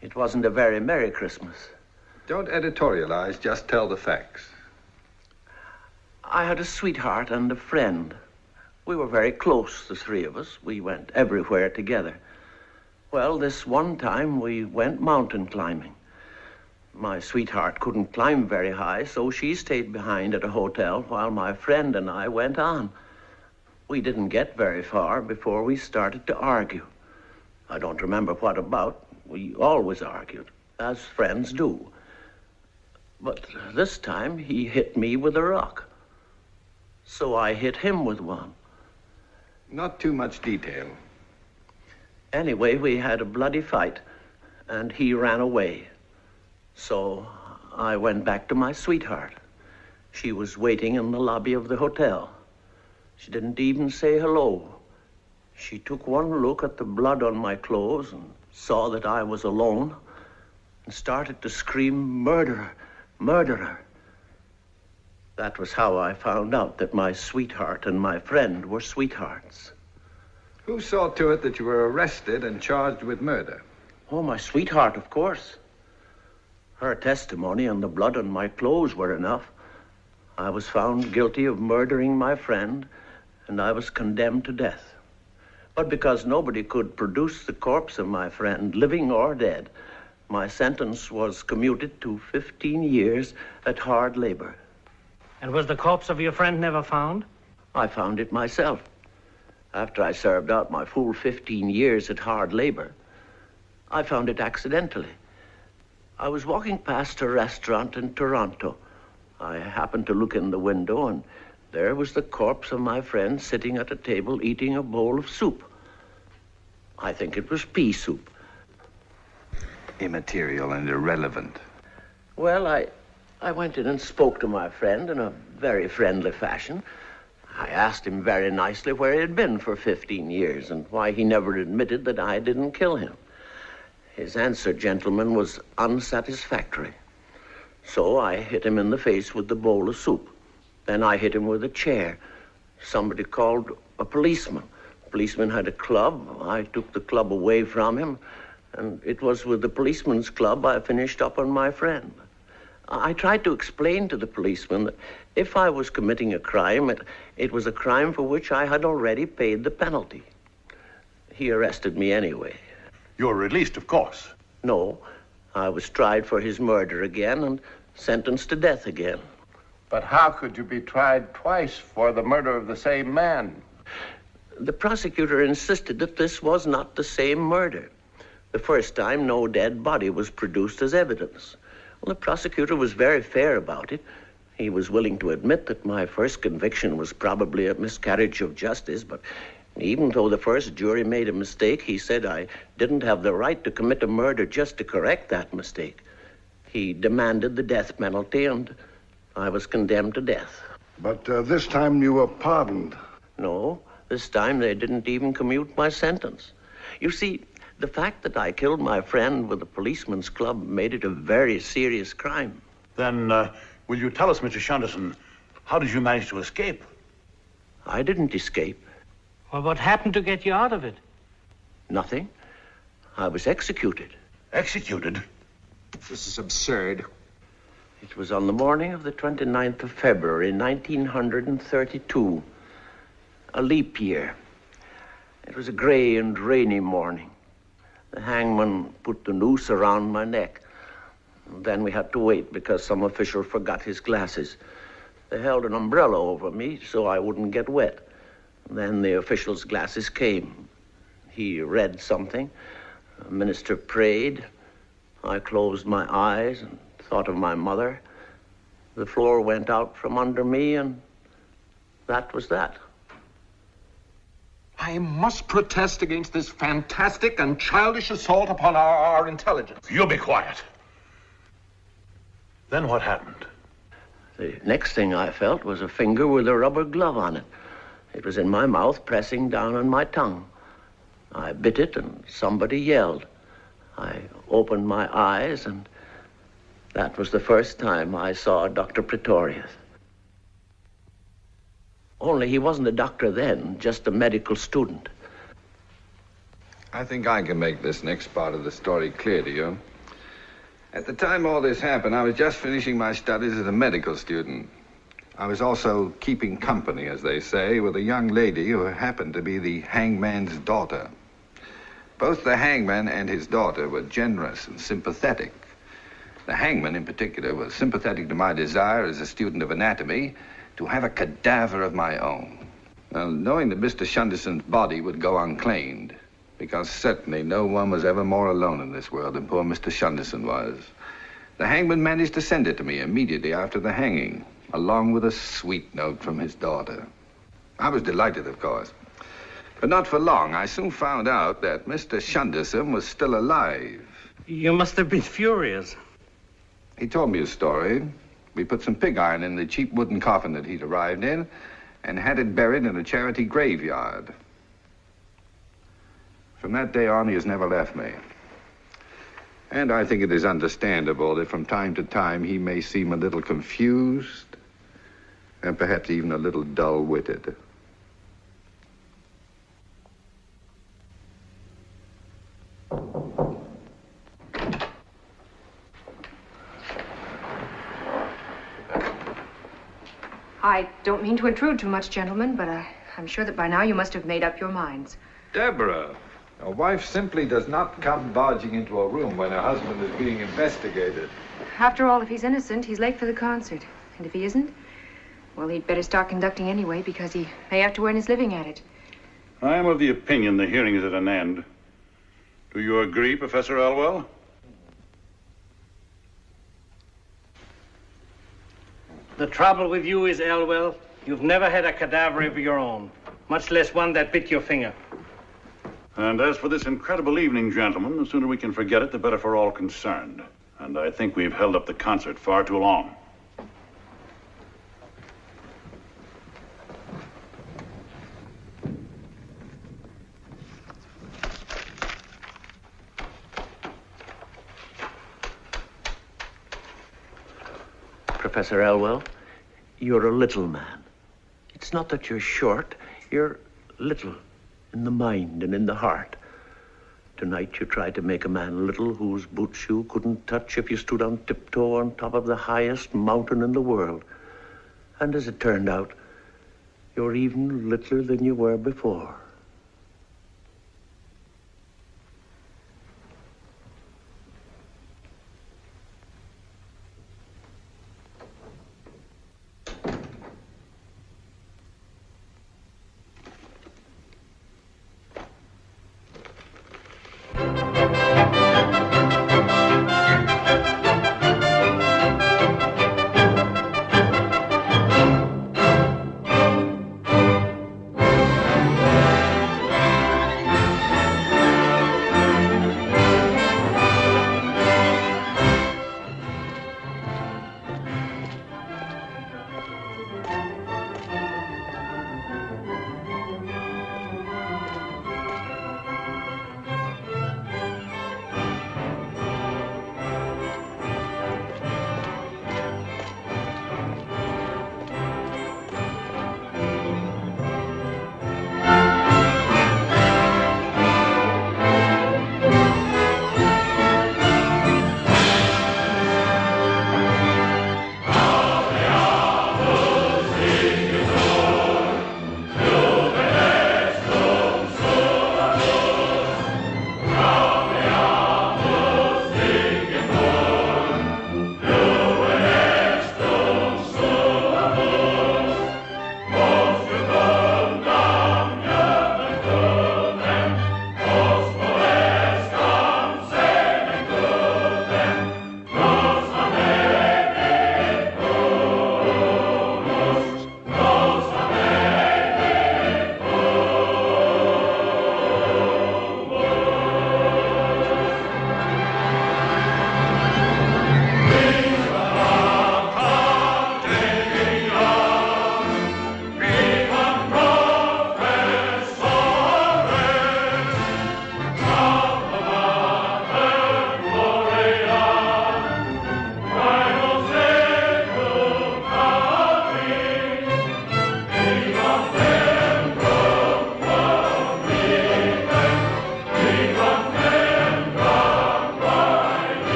It wasn't a very Merry Christmas. Don't editorialize, just tell the facts. I had a sweetheart and a friend. We were very close, the three of us. We went everywhere together. Well, this one time we went mountain climbing. My sweetheart couldn't climb very high, so she stayed behind at a hotel while my friend and I went on. We didn't get very far before we started to argue. I don't remember what about. We always argued, as friends do. But this time he hit me with a rock. So I hit him with one. Not too much detail. Anyway, we had a bloody fight, and he ran away. So I went back to my sweetheart. She was waiting in the lobby of the hotel. She didn't even say hello. She took one look at the blood on my clothes and saw that I was alone and started to scream, "Murderer, murderer." That was how I found out that my sweetheart and my friend were sweethearts. Who saw to it that you were arrested and charged with murder? Oh, my sweetheart, of course. Her testimony and the blood on my clothes were enough. I was found guilty of murdering my friend, and I was condemned to death. But because nobody could produce the corpse of my friend, living or dead, my sentence was commuted to 15 years at hard labor. And was the corpse of your friend never found? I found it myself. After I served out my full 15 years at hard labor, I found it accidentally. I was walking past a restaurant in Toronto. I happened to look in the window, and there was the corpse of my friend sitting at a table eating a bowl of soup. I think it was pea soup. Immaterial and irrelevant. Well, I went in and spoke to my friend in a very friendly fashion. I asked him very nicely where he had been for 15 years and why he never admitted that I didn't kill him. His answer, gentlemen, was unsatisfactory. So I hit him in the face with the bowl of soup. Then I hit him with a chair. Somebody called a policeman. The policeman had a club. I took the club away from him, and it was with the policeman's club I finished up on my friend. I tried to explain to the policeman that if I was committing a crime, it was a crime for which I had already paid the penalty. He arrested me anyway. You were released, of course. No, I was tried for his murder again and sentenced to death again. But how could you be tried twice for the murder of the same man? The prosecutor insisted that this was not the same murder. The first time, no dead body was produced as evidence. Well, the prosecutor was very fair about it. He was willing to admit that my first conviction was probably a miscarriage of justice, but even though the first jury made a mistake, he said I didn't have the right to commit a murder just to correct that mistake. He demanded the death penalty, and I was condemned to death. But this time you were pardoned. No, this time they didn't even commute my sentence. You see, the fact that I killed my friend with a policeman's club made it a very serious crime. Then, will you tell us, Mr. Shanderson, how did you manage to escape? I didn't escape. Well, what happened to get you out of it? Nothing. I was executed. Executed? This is absurd. It was on the morning of the 29th of February, 1932. A leap year. It was a gray and rainy morning. The hangman put the noose around my neck. Then we had to wait because some official forgot his glasses. They held an umbrella over me so I wouldn't get wet. Then the official's glasses came. He read something. The minister prayed. I closed my eyes and thought of my mother. The floor went out from under me, and that was that. I must protest against this fantastic and childish assault upon our intelligence. You be quiet. Then what happened? The next thing I felt was a finger with a rubber glove on it. It was in my mouth, pressing down on my tongue. I bit it, and somebody yelled. I opened my eyes, and that was the first time I saw Dr. Pretorius. Only he wasn't a doctor then, just a medical student. I think I can make this next part of the story clear to you. At the time all this happened, I was just finishing my studies as a medical student. I was also keeping company, as they say, with a young lady who happened to be the hangman's daughter. Both the hangman and his daughter were generous and sympathetic. The hangman, in particular, was sympathetic to my desire as a student of anatomy to have a cadaver of my own. Now, knowing that Mr. Shunderson's body would go unclaimed, because certainly no one was ever more alone in this world than poor Mr. Shunderson was, the hangman managed to send it to me immediately after the hanging, along with a sweet note from his daughter. I was delighted, of course. But not for long. I soon found out that Mr. Shunderson was still alive. You must have been furious. He told me his story. We put some pig iron in the cheap wooden coffin that he'd arrived in, and had it buried in a charity graveyard. From that day on, he has never left me. And I think it is understandable that from time to time he may seem a little confused and perhaps even a little dull-witted. I don't mean to intrude too much, gentlemen, but I'm sure that by now you must have made up your minds. Deborah, a wife simply does not come barging into a room when her husband is being investigated. After all, if he's innocent, he's late for the concert. And if he isn't, well, he'd better start conducting anyway, because he may have to earn his living at it. I am of the opinion the hearing is at an end. Do you agree, Professor Elwell? The trouble with you is, Elwell, you've never had a cadaver of your own, much less one that bit your finger. And as for this incredible evening, gentlemen, the sooner we can forget it, the better for all concerned. And I think we've held up the concert far too long. Professor Elwell, you're a little man. It's not that you're short, you're little in the mind and in the heart. Tonight you tried to make a man little whose boots you couldn't touch if you stood on tiptoe on top of the highest mountain in the world. And as it turned out, you're even littler than you were before.